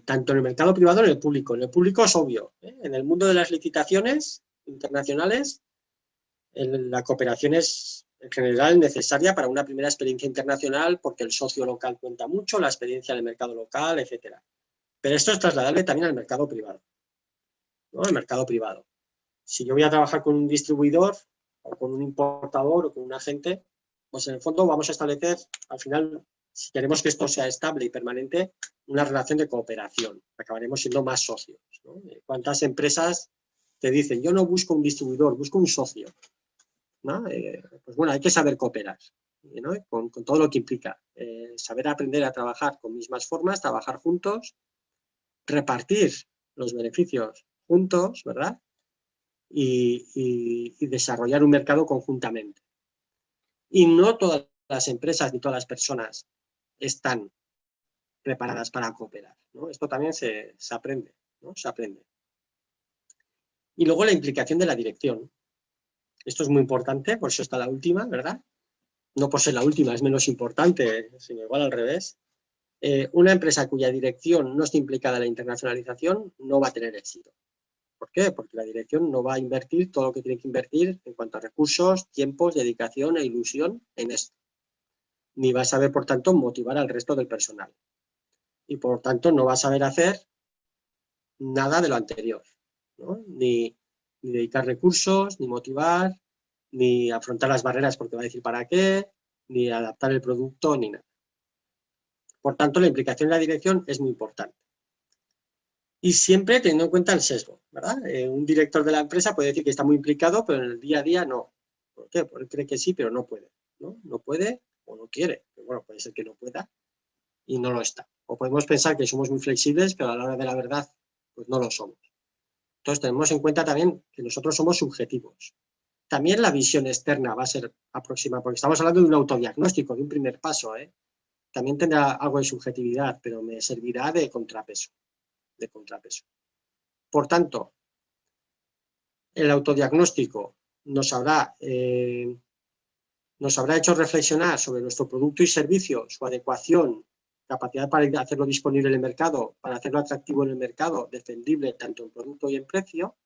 Tanto en el mercado privado como en el público. En el público es obvio, ¿eh? En el mundo de las licitaciones internacionales, la cooperación es en general necesaria para una primera experiencia internacional porque el socio local cuenta mucho, la experiencia en el mercado local, etcétera. Pero esto es trasladable también al mercado privado, ¿no? El mercado privado. Si yo voy a trabajar con un distribuidor o con un importador o con un agente, pues en el fondo vamos a establecer, al final, si queremos que esto sea estable y permanente, una relación de cooperación. Acabaremos siendo más socios, ¿no? ¿Cuántas empresas te dicen, yo no busco un distribuidor, busco un socio? ¿No? Pues bueno, hay que saber cooperar, ¿no? Con todo lo que implica. Saber aprender a trabajar con mismas formas, trabajar juntos, repartir los beneficios juntos, ¿verdad? Y desarrollar un mercado conjuntamente. Y no todas las empresas ni todas las personas están preparadas para cooperar, ¿no? Esto también se aprende, ¿no? Se aprende. Y luego la implicación de la dirección. Esto es muy importante, por eso está la última, ¿verdad? No por ser la última, es menos importante, sino igual al revés. Una empresa cuya dirección no esté implicada en la internacionalización no va a tener éxito. ¿Por qué? Porque la dirección no va a invertir todo lo que tiene que invertir en cuanto a recursos, tiempos, dedicación e ilusión en esto. Ni va a saber, por tanto, motivar al resto del personal. Y, por tanto, no va a saber hacer nada de lo anterior, ¿no? Ni dedicar recursos, ni motivar, ni afrontar las barreras porque va a decir para qué, ni adaptar el producto, ni nada. Por tanto, la implicación en la dirección es muy importante. Y siempre teniendo en cuenta el sesgo, ¿verdad? Un director de la empresa puede decir que está muy implicado, pero en el día a día no. ¿Por qué? Porque él cree que sí, pero no puede, ¿no? No puede o no quiere. Pero bueno, puede ser que no pueda y no lo está. O podemos pensar que somos muy flexibles, pero a la hora de la verdad, pues no lo somos. Entonces, tenemos en cuenta también que nosotros somos subjetivos. También la visión externa va a ser aproximada, porque estamos hablando de un autodiagnóstico, de un primer paso, ¿eh? También tendrá algo de subjetividad, pero me servirá de contrapeso. Por tanto, el autodiagnóstico nos habrá hecho reflexionar sobre nuestro producto y servicio, su adecuación, capacidad para hacerlo disponible en el mercado, para hacerlo atractivo en el mercado, defendible tanto en producto y en precio.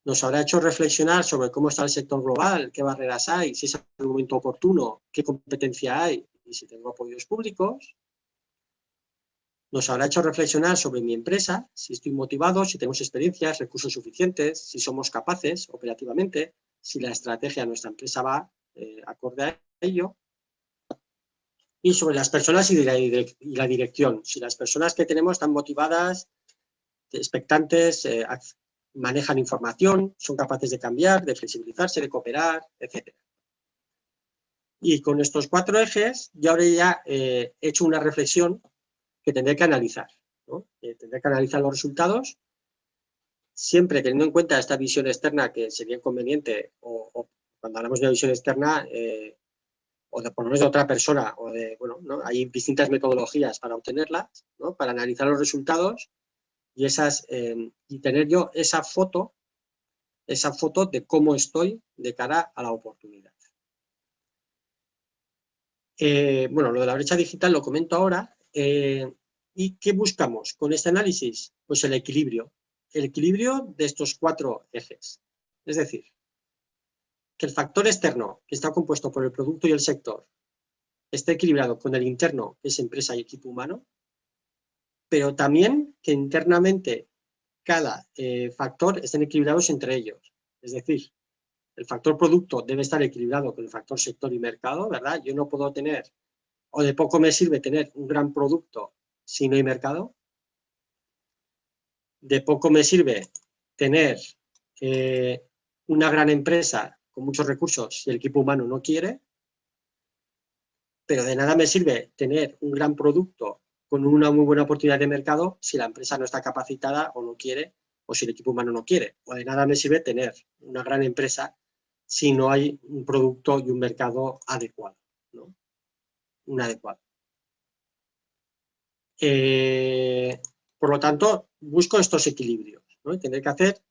Nos habrá hecho reflexionar sobre cómo está el sector global, qué barreras hay, si es el momento oportuno, qué competencia hay y si tengo apoyos públicos. Nos habrá hecho reflexionar sobre mi empresa, si estoy motivado, si tenemos experiencias, recursos suficientes, si somos capaces operativamente, si la estrategia de nuestra empresa va acorde a ello. Y sobre las personas y la dirección, si las personas que tenemos están motivadas, expectantes, manejan información, son capaces de cambiar, de flexibilizarse, de cooperar, etc. Y con estos 4 ejes yo habré ya hecho una reflexión que tendré que analizar, ¿no? Tendré que analizar los resultados, siempre teniendo en cuenta esta visión externa que sería conveniente, o cuando hablamos de una visión externa, o de por lo menos de otra persona, o de, bueno, ¿no? Hay distintas metodologías para obtenerlas, ¿no? Para analizar los resultados y y tener yo esa foto de cómo estoy de cara a la oportunidad. Bueno, lo de la brecha digital lo comento ahora. ¿Y qué buscamos con este análisis? Pues el equilibrio de estos 4 ejes. Es decir, que el factor externo, que está compuesto por el producto y el sector, esté equilibrado con el interno, que es empresa y equipo humano, pero también que internamente cada factor estén equilibrados entre ellos. Es decir, el factor producto debe estar equilibrado con el factor sector y mercado, ¿verdad? Yo no puedo tener, o de poco me sirve tener un gran producto si no hay mercado. De poco me sirve tener una gran empresa con muchos recursos si el equipo humano no quiere, pero de nada me sirve tener un gran producto con una muy buena oportunidad de mercado si la empresa no está capacitada o no quiere, o si el equipo humano no quiere. O de nada me sirve tener una gran empresa si no hay un producto y un mercado adecuado, ¿no? Un adecuado. Por lo tanto, busco estos equilibrios, ¿no? Y tendré que hacer,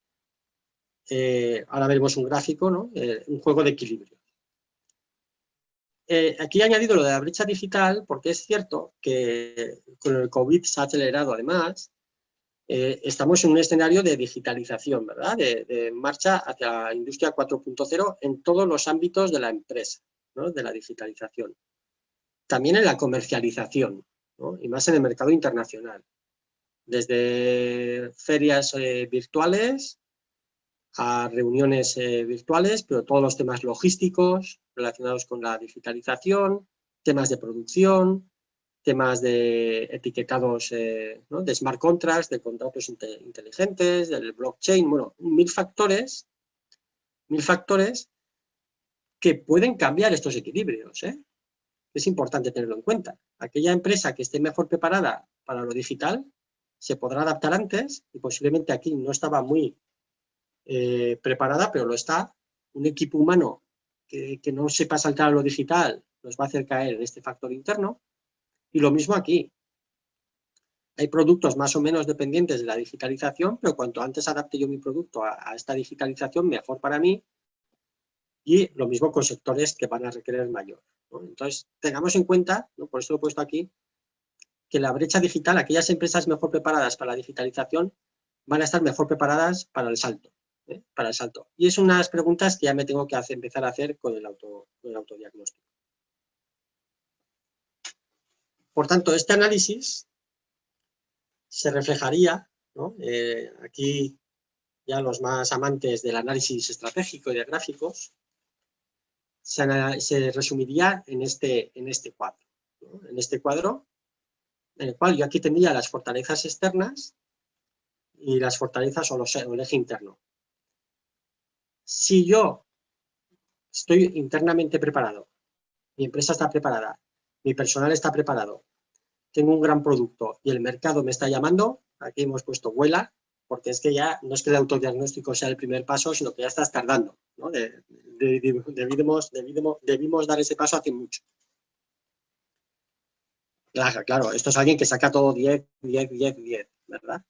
ahora veremos un gráfico, ¿no? Un juego de equilibrio. Aquí he añadido lo de la brecha digital porque es cierto que con el COVID se ha acelerado además. Estamos en un escenario de digitalización, ¿verdad? De marcha hacia la industria 4.0 en todos los ámbitos de la empresa, ¿no? De la digitalización. También en la comercialización, ¿no? Y más en el mercado internacional. Desde ferias virtuales a reuniones virtuales, pero todos los temas logísticos relacionados con la digitalización, temas de producción, temas de etiquetados, ¿no? De smart contracts, de contratos inteligentes, del blockchain, bueno, 1000 factores que pueden cambiar estos equilibrios, ¿eh? Es importante tenerlo en cuenta. Aquella empresa que esté mejor preparada para lo digital se podrá adaptar antes y posiblemente aquí no estaba muy preparada, pero lo está. Un equipo humano que no sepa saltar a lo digital nos va a hacer caer en este factor interno. Y lo mismo aquí. Hay productos más o menos dependientes de la digitalización, pero cuanto antes adapte yo mi producto a esta digitalización, mejor para mí. Y lo mismo con sectores que van a requerir mayor, ¿no? Entonces, tengamos en cuenta, ¿no? Por eso lo he puesto aquí, que la brecha digital, aquellas empresas mejor preparadas para la digitalización, van a estar mejor preparadas para el salto. Para el salto. Y es unas preguntas que ya me tengo que empezar a hacer con el autodiagnóstico. Por tanto, este análisis se reflejaría, ¿no? Aquí ya los más amantes del análisis estratégico y de gráficos, se resumiría en este cuadro, ¿no? En este cuadro, en el cual yo aquí tendría las fortalezas externas y las fortalezas o el eje interno. Si yo estoy internamente preparado, mi empresa está preparada, mi personal está preparado, tengo un gran producto y el mercado me está llamando, aquí hemos puesto vuela, porque es que ya no es que el autodiagnóstico sea el primer paso, sino que ya estás tardando, ¿no? Debimos dar ese paso hace mucho. Claro, esto es alguien que saca todo 10, ¿verdad?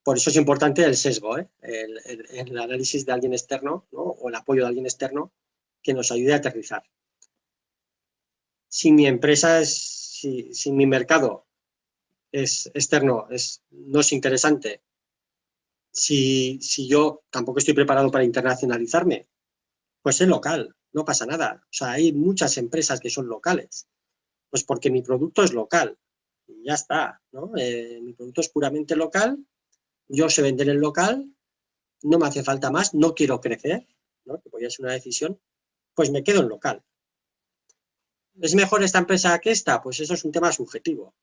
Por eso es importante el sesgo, ¿eh? El análisis de alguien externo, ¿no? O el apoyo de alguien externo que nos ayude a aterrizar. Si mi empresa si mi mercado es externo, no es interesante, si yo tampoco estoy preparado para internacionalizarme, pues es local, no pasa nada. O sea, hay muchas empresas que son locales, pues porque mi producto es local, y ya está, ¿no? Mi producto es puramente local, yo sé vender en local, no me hace falta más, no quiero crecer, ¿no? Que podría ser una decisión, pues me quedo en local. ¿Es mejor esta empresa que esta? Pues eso es un tema subjetivo,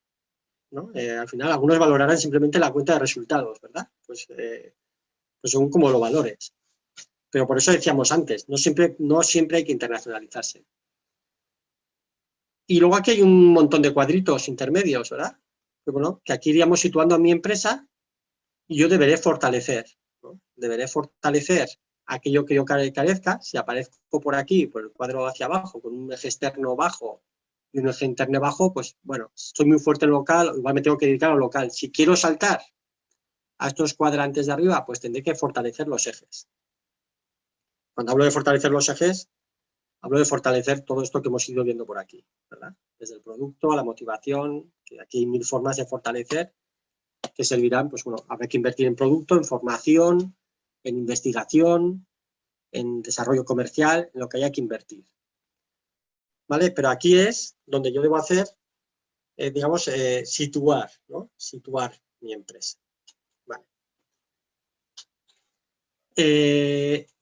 ¿no? Al final algunos valorarán simplemente la cuenta de resultados, ¿verdad? Pues según cómo lo valores. Pero por eso decíamos antes, no siempre hay que internacionalizarse. Y luego aquí hay un montón de cuadritos intermedios, ¿verdad? Que, bueno, que aquí iríamos situando a mi empresa y yo deberé fortalecer, ¿no? Deberé fortalecer aquello que yo carezca. Si aparezco por aquí, por el cuadro hacia abajo, con un eje externo bajo y un eje interno bajo, pues bueno, soy muy fuerte en local, igual me tengo que dedicar a lo local. Si quiero saltar a estos cuadrantes de arriba, pues tendré que fortalecer los ejes. Cuando hablo de fortalecer los ejes, hablo de fortalecer todo esto que hemos ido viendo por aquí, ¿verdad? Desde el producto a la motivación, que aquí hay 1000 formas de fortalecer, que servirán, pues bueno, habrá que invertir en producto, en formación, en investigación, en desarrollo comercial, en lo que haya que invertir. ¿Vale? Pero aquí es donde yo debo hacer, digamos, situar, ¿no? Situar mi empresa. Vale.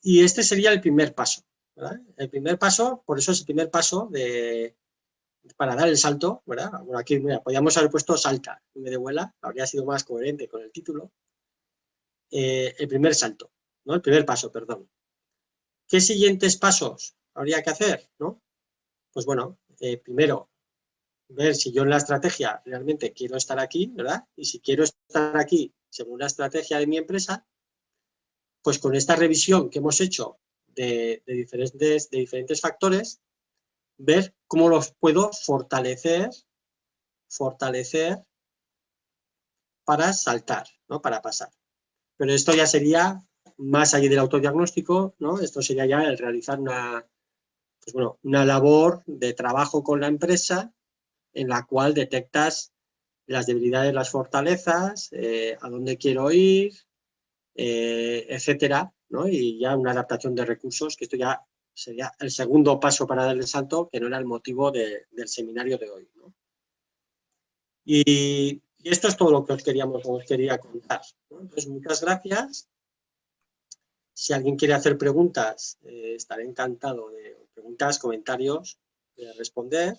Y este sería el primer paso, ¿verdad? El primer paso, por eso es el primer paso para dar el salto, ¿verdad? Bueno, aquí, mira, podríamos haber puesto salta en vez de vuela, habría sido más coherente con el título. El primer salto, ¿no? El primer paso, perdón. ¿Qué siguientes pasos habría que hacer, ¿no? Pues bueno, primero, ver si yo en la estrategia realmente quiero estar aquí, ¿verdad? Y si quiero estar aquí según la estrategia de mi empresa, pues con esta revisión que hemos hecho de diferentes factores, ver cómo los puedo fortalecer para saltar, ¿no? Para pasar. Pero esto ya sería más allá del autodiagnóstico, ¿no? Esto sería ya el realizar pues bueno, una labor de trabajo con la empresa en la cual detectas las debilidades, las fortalezas, a dónde quiero ir, etcétera, ¿no? Y ya una adaptación de recursos, que esto ya sería el segundo paso para dar el salto, que no era el motivo del seminario de hoy, ¿no? Y esto es todo lo que os quería contar, ¿no? Entonces, muchas gracias. Si alguien quiere hacer preguntas, estaré encantado de preguntas, comentarios, de responder.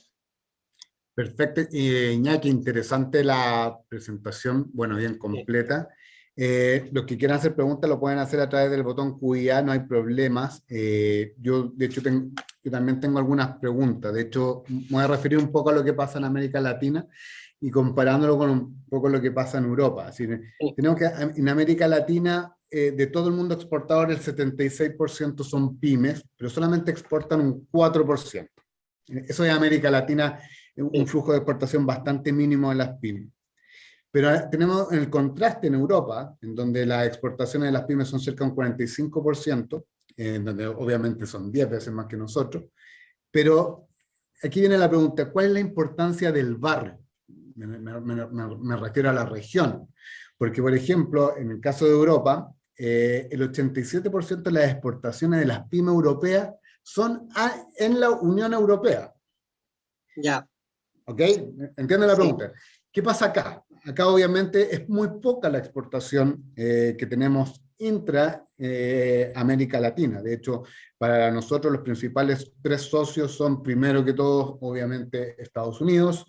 Perfecto, Iñaki, interesante la presentación, bueno, bien completa. Los que quieran hacer preguntas lo pueden hacer a través del botón QIA, no hay problemas. Yo, de hecho, yo también tengo algunas preguntas. De hecho, me voy a referir un poco a lo que pasa en América Latina y comparándolo con un poco lo que pasa en Europa. Así, tenemos que en América Latina, de todo el mundo exportador, el 76% son pymes, pero solamente exportan un 4%. Eso es América Latina, un flujo de exportación bastante mínimo en las pymes. Pero tenemos el contraste en Europa, en donde las exportaciones de las pymes son cerca de un 45%, en donde obviamente son 10 veces más que nosotros. Pero aquí viene la pregunta, ¿cuál es la importancia del barrio? Me refiero a la región. Porque, por ejemplo, en el caso de Europa, el 87% de las exportaciones de las pymes europeas son en la Unión Europea. Ya. ¿Ok? ¿Entienden la pregunta? ¿Qué pasa acá? Acá obviamente es muy poca la exportación que tenemos intra América Latina. De hecho, para nosotros los principales 3 socios son, primero que todo, obviamente, Estados Unidos,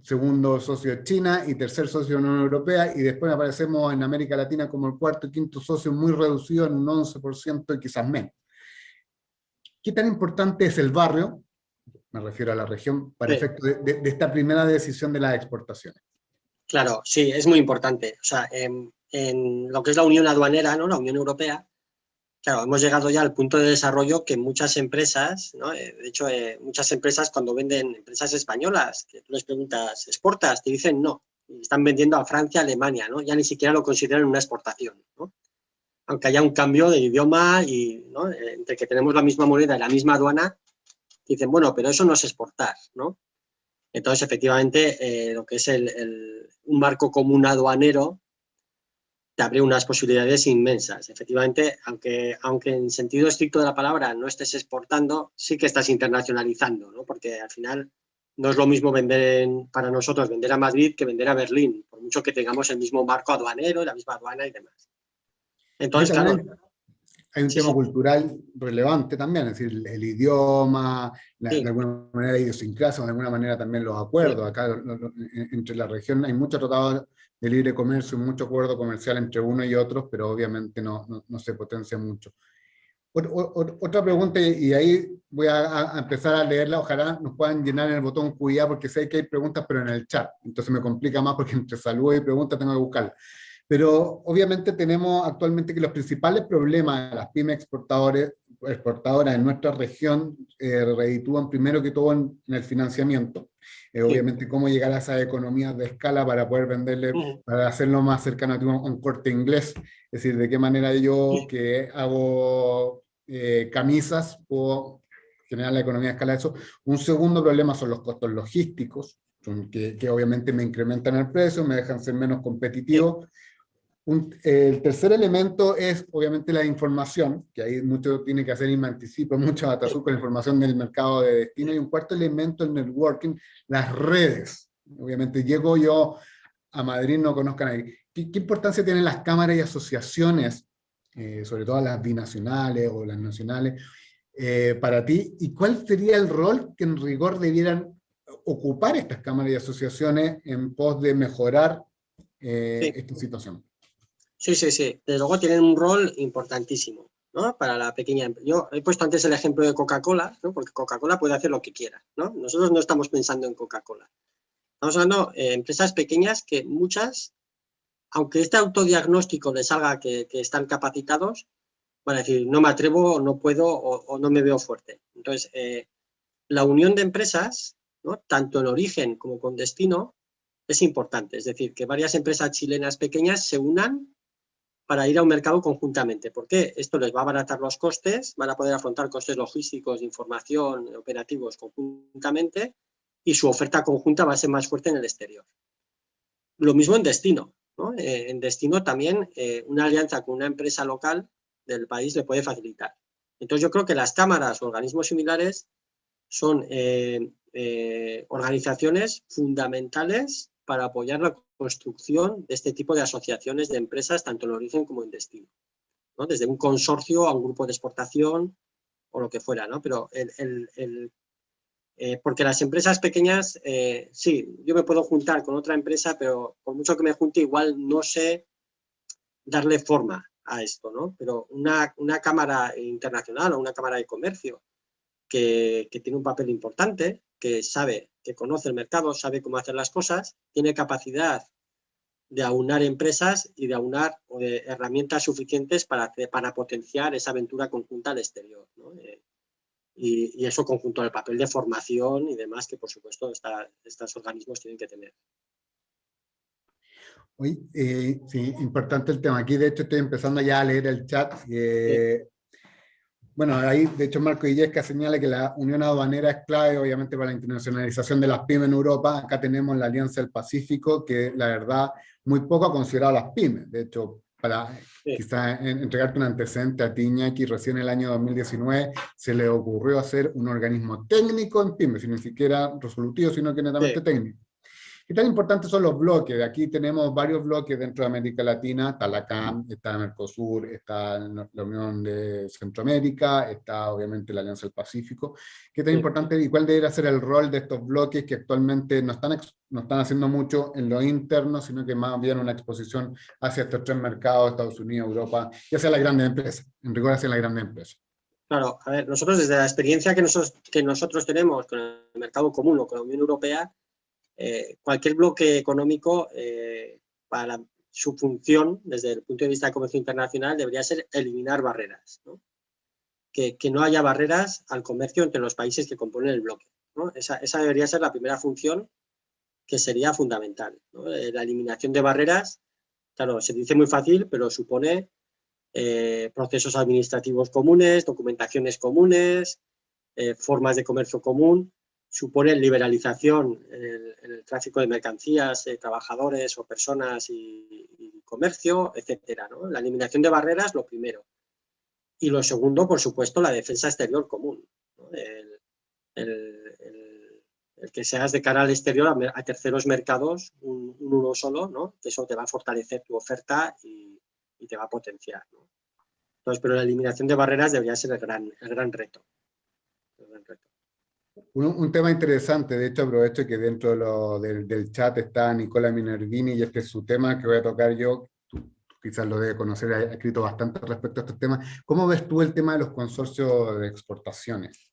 segundo socio es China y tercer socio Unión Europea, y después aparecemos en América Latina como el cuarto y quinto socio muy reducido en un 11% y quizás menos. ¿Qué tan importante es el barrio? Me refiero a la región, para efecto de esta primera decisión de las exportaciones. Claro, sí, es muy importante. O sea, en lo que es la Unión Aduanera, ¿no? La Unión Europea, claro, hemos llegado ya al punto de desarrollo que muchas empresas, ¿no? De hecho, muchas empresas cuando venden, empresas españolas, que tú les preguntas, ¿exportas? Te dicen no. Y están vendiendo a Francia, Alemania, ¿no? Ya ni siquiera lo consideran una exportación, ¿no? Aunque haya un cambio de idioma y, ¿no? Entre que tenemos la misma moneda y la misma aduana, dicen, bueno, pero eso no es exportar, ¿no? Entonces, efectivamente, lo que es un marco común aduanero te abre unas posibilidades inmensas. Efectivamente, aunque en sentido estricto de la palabra no estés exportando, sí que estás internacionalizando, ¿no? Porque al final no es lo mismo para nosotros vender a Madrid que vender a Berlín, por mucho que tengamos el mismo marco aduanero, la misma aduana y demás. Entonces, claro. Hay un tema cultural relevante también, es decir, el idioma, de alguna manera la idiosincrasia, de alguna manera también los acuerdos. Acá entre la región hay muchos tratados de libre comercio, mucho acuerdo comercial entre uno y otros, pero obviamente no se potencia mucho. Otra pregunta, y ahí voy a empezar a leerla, ojalá nos puedan llenar en el botón QIA, porque sé que hay preguntas, pero en el chat, entonces me complica más porque entre saludos y preguntas tengo que buscarla. Pero obviamente tenemos actualmente que los principales problemas de las pymes exportadoras en nuestra región reditúan primero que todo en el financiamiento. Sí. Obviamente cómo llegar a esas economías de escala para poder venderle, para hacerlo más cercano a un Corte Inglés. Es decir, de qué manera yo que hago camisas puedo generar la economía de escala de eso. Un segundo problema son los costos logísticos, que obviamente me incrementan el precio, me dejan ser menos competitivo. El tercer elemento es obviamente la información, que ahí mucho tiene que hacer y me anticipo mucho a Tazul con la información del mercado de destino. Y un cuarto elemento, el networking, las redes. Obviamente llego yo a Madrid, no conozcan ahí. ¿Qué importancia tienen las cámaras y asociaciones, sobre todo las binacionales o las nacionales, para ti? ¿Y cuál sería el rol que en rigor debieran ocupar estas cámaras y asociaciones en pos de mejorar Sí. esta situación? Sí, sí, sí. Desde luego tienen un rol importantísimo, ¿no? Para la pequeña empresa. Yo he puesto antes el ejemplo de Coca-Cola, ¿no? Porque Coca-Cola puede hacer lo que quiera, ¿no? Nosotros no estamos pensando en Coca-Cola. Estamos hablando de empresas pequeñas que muchas, aunque este autodiagnóstico les salga que están capacitados, van a decir, no me atrevo, no puedo o no me veo fuerte. Entonces, la unión de empresas, ¿no? Tanto en origen como con destino, es importante. Es decir, que varias empresas chilenas pequeñas se unan para ir a un mercado conjuntamente. ¿Por qué? Esto les va a abaratar los costes, van a poder afrontar costes logísticos, de información, operativos conjuntamente y su oferta conjunta va a ser más fuerte en el exterior. Lo mismo en destino, ¿no? En destino también una alianza con una empresa local del país le puede facilitar. Entonces yo creo que las cámaras o organismos similares son organizaciones fundamentales para apoyar la construcción de este tipo de asociaciones de empresas, tanto en origen como en destino, ¿no? Desde un consorcio a un grupo de exportación o lo que fuera, ¿no? Pero porque las empresas pequeñas, sí, yo me puedo juntar con otra empresa, pero por mucho que me junte, igual no sé darle forma a esto, ¿no? Pero una cámara internacional o una cámara de comercio que tiene un papel importante, que sabe, que conoce el mercado, sabe cómo hacer las cosas, tiene capacidad de aunar empresas y de aunar herramientas suficientes para potenciar esa aventura conjunta al exterior, ¿no? Y eso conjunto al papel de formación y demás que, por supuesto, estos organismos tienen que tener. Uy, sí, importante el tema. Aquí, de hecho, estoy empezando ya a leer el chat. Bueno, ahí, de hecho, Marco Illesca señala que la unión aduanera es clave, obviamente, para la internacionalización de las pymes en Europa. Acá tenemos la Alianza del Pacífico, que la verdad, muy poco ha considerado las pymes. De hecho, para quizás entregarte un antecedente a ti, Iñaki, recién en el año 2019 se le ocurrió hacer un organismo técnico en pymes, y ni siquiera resolutivo, sino que netamente técnico. ¿Qué tan importantes son los bloques? Aquí tenemos varios bloques dentro de América Latina, está la CAM, está Mercosur, está la Unión de Centroamérica, está obviamente la Alianza del Pacífico. ¿Qué tan importante y cuál debería ser el rol de estos bloques que actualmente no están haciendo mucho en lo interno, sino que más bien una exposición hacia estos tres mercados, Estados Unidos, Europa, y hacia las grandes empresas, en rigor hacia las grandes empresas? Claro, a ver, nosotros desde la experiencia que nosotros tenemos con el mercado común o con la Unión Europea, cualquier bloque económico para su función desde el punto de vista de comercio internacional debería ser eliminar barreras, ¿no? Que no haya barreras al comercio entre los países que componen el bloque, ¿no? Esa debería ser la primera función que sería fundamental, ¿no? La eliminación de barreras, claro, se dice muy fácil, pero supone procesos administrativos comunes, documentaciones comunes, formas de comercio común, supone liberalización en el tráfico de mercancías, trabajadores o personas y comercio, etcétera, ¿no? La eliminación de barreras, lo primero. Y lo segundo, por supuesto, la defensa exterior común, ¿no? El que seas de cara al exterior a terceros mercados, uno solo, ¿no? Que eso te va a fortalecer tu oferta y te va a potenciar, ¿no? Entonces, pero la eliminación de barreras debería ser el gran reto. El gran reto. Un tema interesante, de hecho aprovecho que dentro del chat está Nicola Minervini y este es su tema que voy a tocar yo, tú quizás lo debes conocer, ha escrito bastante respecto a estos temas. ¿Cómo ves tú el tema de los consorcios de exportaciones?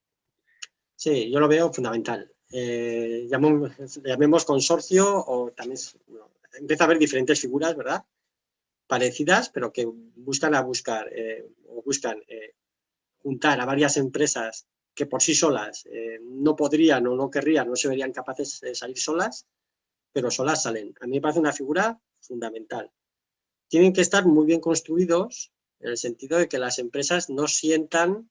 Sí, yo lo veo fundamental. Llamemos consorcio o también empieza a haber diferentes figuras, ¿verdad? parecidas, pero que buscan juntar a varias empresas que por sí solas no podrían o no querrían, no se verían capaces de salir solas, pero solas salen. A mí me parece una figura fundamental. Tienen que estar muy bien construidos en el sentido de que las empresas no sientan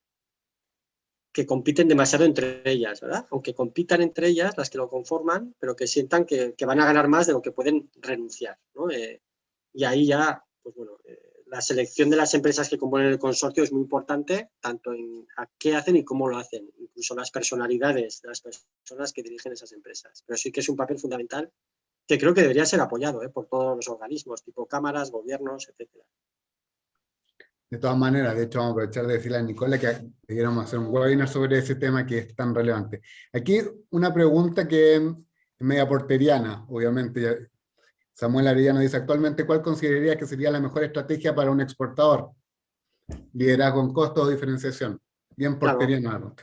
que compiten demasiado entre ellas, ¿verdad? Aunque compitan entre ellas, las que lo conforman, pero que sientan que van a ganar más de lo que pueden renunciar, ¿no? Y ahí ya, pues bueno, la selección de las empresas que componen el consorcio es muy importante, tanto en a qué hacen y cómo lo hacen, incluso las personalidades de las personas que dirigen esas empresas. Pero sí que es un papel fundamental que creo que debería ser apoyado por todos los organismos, tipo cámaras, gobiernos, etcétera. De todas maneras, de hecho, vamos a aprovechar de decirle a Nicola que debiéramos hacer un webinar sobre ese tema que es tan relevante. Aquí una pregunta que es media porteriana, obviamente. Samuel Arellano dice, actualmente, ¿cuál consideraría que sería la mejor estrategia para un exportador? Liderazgo en costos o diferenciación. Bien Claro, porteriano.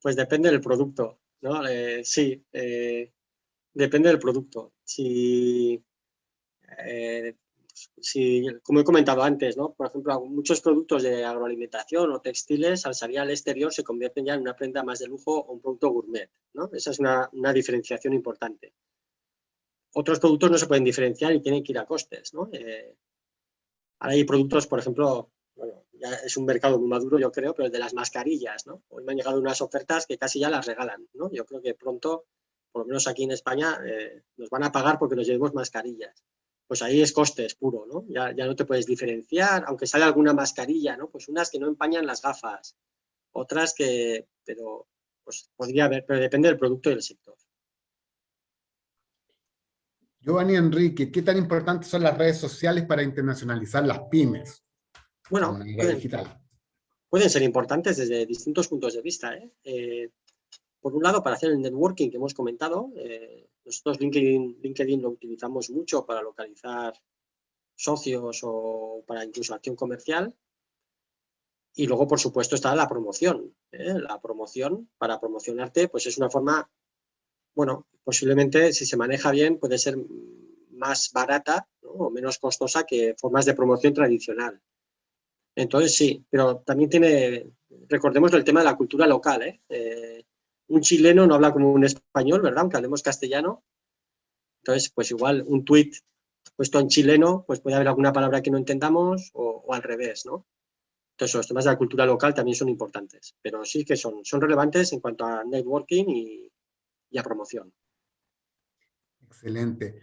pues depende del producto, ¿no? Sí, depende del producto. Como he comentado antes, ¿no? Por ejemplo, muchos productos de agroalimentación o textiles al salir al exterior se convierten ya en una prenda más de lujo o un producto gourmet, ¿no? Esa es una diferenciación importante. Otros productos no se pueden diferenciar y tienen que ir a costes, ¿no? Ahora hay productos, por ejemplo, bueno, ya es un mercado muy maduro, yo creo, pero el de las mascarillas, ¿no? Hoy me han llegado unas ofertas que casi ya las regalan, ¿no? Yo creo que pronto, por lo menos aquí en España, nos van a pagar porque nos llevemos mascarillas. Pues ahí es costes puro, ¿no? Ya no te puedes diferenciar, aunque sale alguna mascarilla, ¿no? Pues unas que no empañan las gafas, otras que, pero pues podría haber, pero depende del producto y del sector. Giovanni Enrique, ¿qué tan importantes son las redes sociales para internacionalizar las pymes de Bueno, manera digital? pueden ser importantes desde distintos puntos de vista, por un lado, para hacer el networking que hemos comentado, nosotros LinkedIn lo utilizamos mucho para localizar socios o para incluso acción comercial. Y luego, por supuesto, está la promoción. La promoción, para promocionarte, pues es una forma, bueno, posiblemente si se maneja bien puede ser más barata, ¿no? O menos costosa que formas de promoción tradicional. Entonces sí, pero también recordemos el tema de la cultura local, un chileno no habla como un español, ¿verdad? Aunque hablemos castellano. Entonces, pues igual un tuit puesto en chileno, pues puede haber alguna palabra que no entendamos o al revés, ¿no? Entonces, los temas de la cultura local también son importantes, pero sí que son relevantes en cuanto a networking y a promoción. Excelente.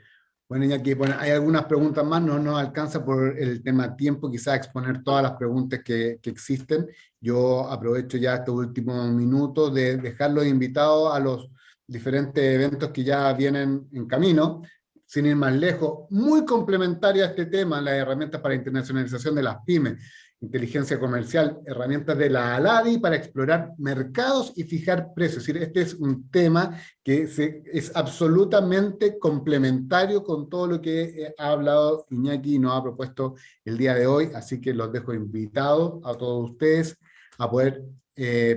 Bueno, Iñaki, bueno, hay algunas preguntas más, no nos alcanza por el tema tiempo, quizás exponer todas las preguntas que existen. Yo aprovecho ya estos últimos minutos de dejarlos invitados a los diferentes eventos que ya vienen en camino, sin ir más lejos, muy complementario a este tema, las herramientas para internacionalización de las pymes, inteligencia comercial, herramientas de la ALADI para explorar mercados y fijar precios. Es decir, este es un tema que es absolutamente complementario con todo lo que ha hablado Iñaki y nos ha propuesto el día de hoy, así que los dejo invitados a todos ustedes a poder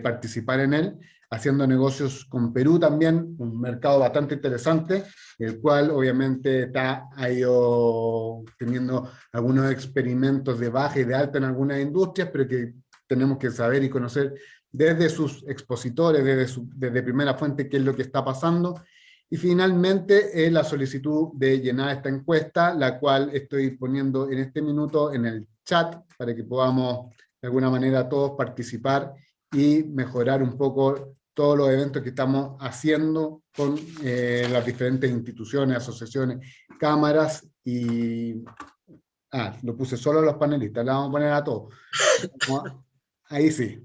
participar en él, haciendo negocios con Perú también, un mercado bastante interesante, el cual obviamente ha ido teniendo algunos experimentos de baja y de alta en algunas industrias, pero que tenemos que saber y conocer desde sus expositores, desde primera fuente, qué es lo que está pasando. Y finalmente, la solicitud de llenar esta encuesta, la cual estoy poniendo en este minuto en el chat, para que podamos de alguna manera todos participar y mejorar un poco todos los eventos que estamos haciendo con las diferentes instituciones, asociaciones, cámaras y... lo puse solo a los panelistas, le vamos a poner a todos. Ahí sí.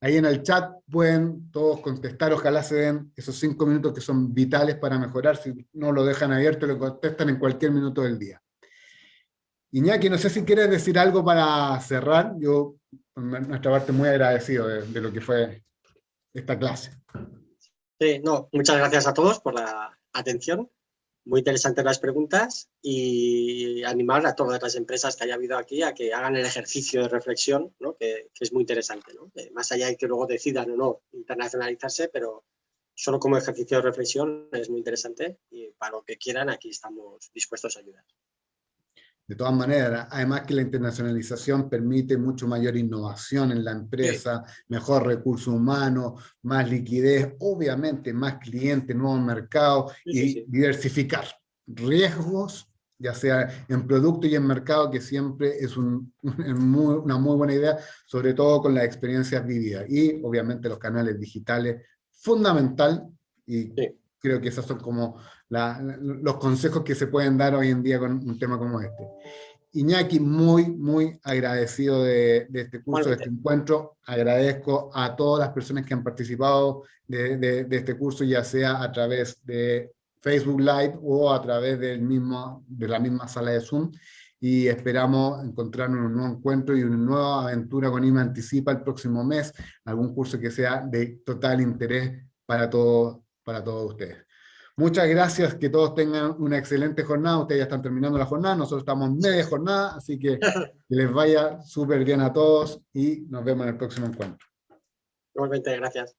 Ahí en el chat pueden todos contestar, ojalá se den esos 5 minutos que son vitales para mejorar, si no lo dejan abierto, lo contestan en cualquier minuto del día. Iñaki, no sé si quieres decir algo para cerrar, yo, por nuestra parte, muy agradecido de lo que fue esta clase. Sí, no, muchas gracias a todos por la atención, muy interesantes las preguntas y animar a todas las empresas que haya habido aquí a que hagan el ejercicio de reflexión, ¿no? que es muy interesante, ¿no? Más allá de que luego decidan o no internacionalizarse, pero solo como ejercicio de reflexión es muy interesante y para lo que quieran aquí estamos dispuestos a ayudar. De todas maneras, además que la internacionalización permite mucho mayor innovación en la empresa, mejor recurso humano, más liquidez, obviamente más clientes, nuevos mercados y diversificar riesgos, ya sea en producto y en mercado, que siempre es una muy buena idea, sobre todo con las experiencias vividas. Y obviamente los canales digitales, fundamental, y creo que esos son como los consejos que se pueden dar hoy en día con un tema como este. Iñaki, muy agradecido de este curso, de este encuentro. Agradezco a todas las personas que han participado de este curso, ya sea a través de Facebook Live o a través de la misma sala de Zoom. Y esperamos encontrarnos en un nuevo encuentro y una nueva aventura con IMA Anticipa el próximo mes, algún curso que sea de total interés para todos ustedes. Muchas gracias, que todos tengan una excelente jornada. Ustedes ya están terminando la jornada, nosotros estamos en media jornada, así que les vaya súper bien a todos y nos vemos en el próximo encuentro. Igualmente, gracias.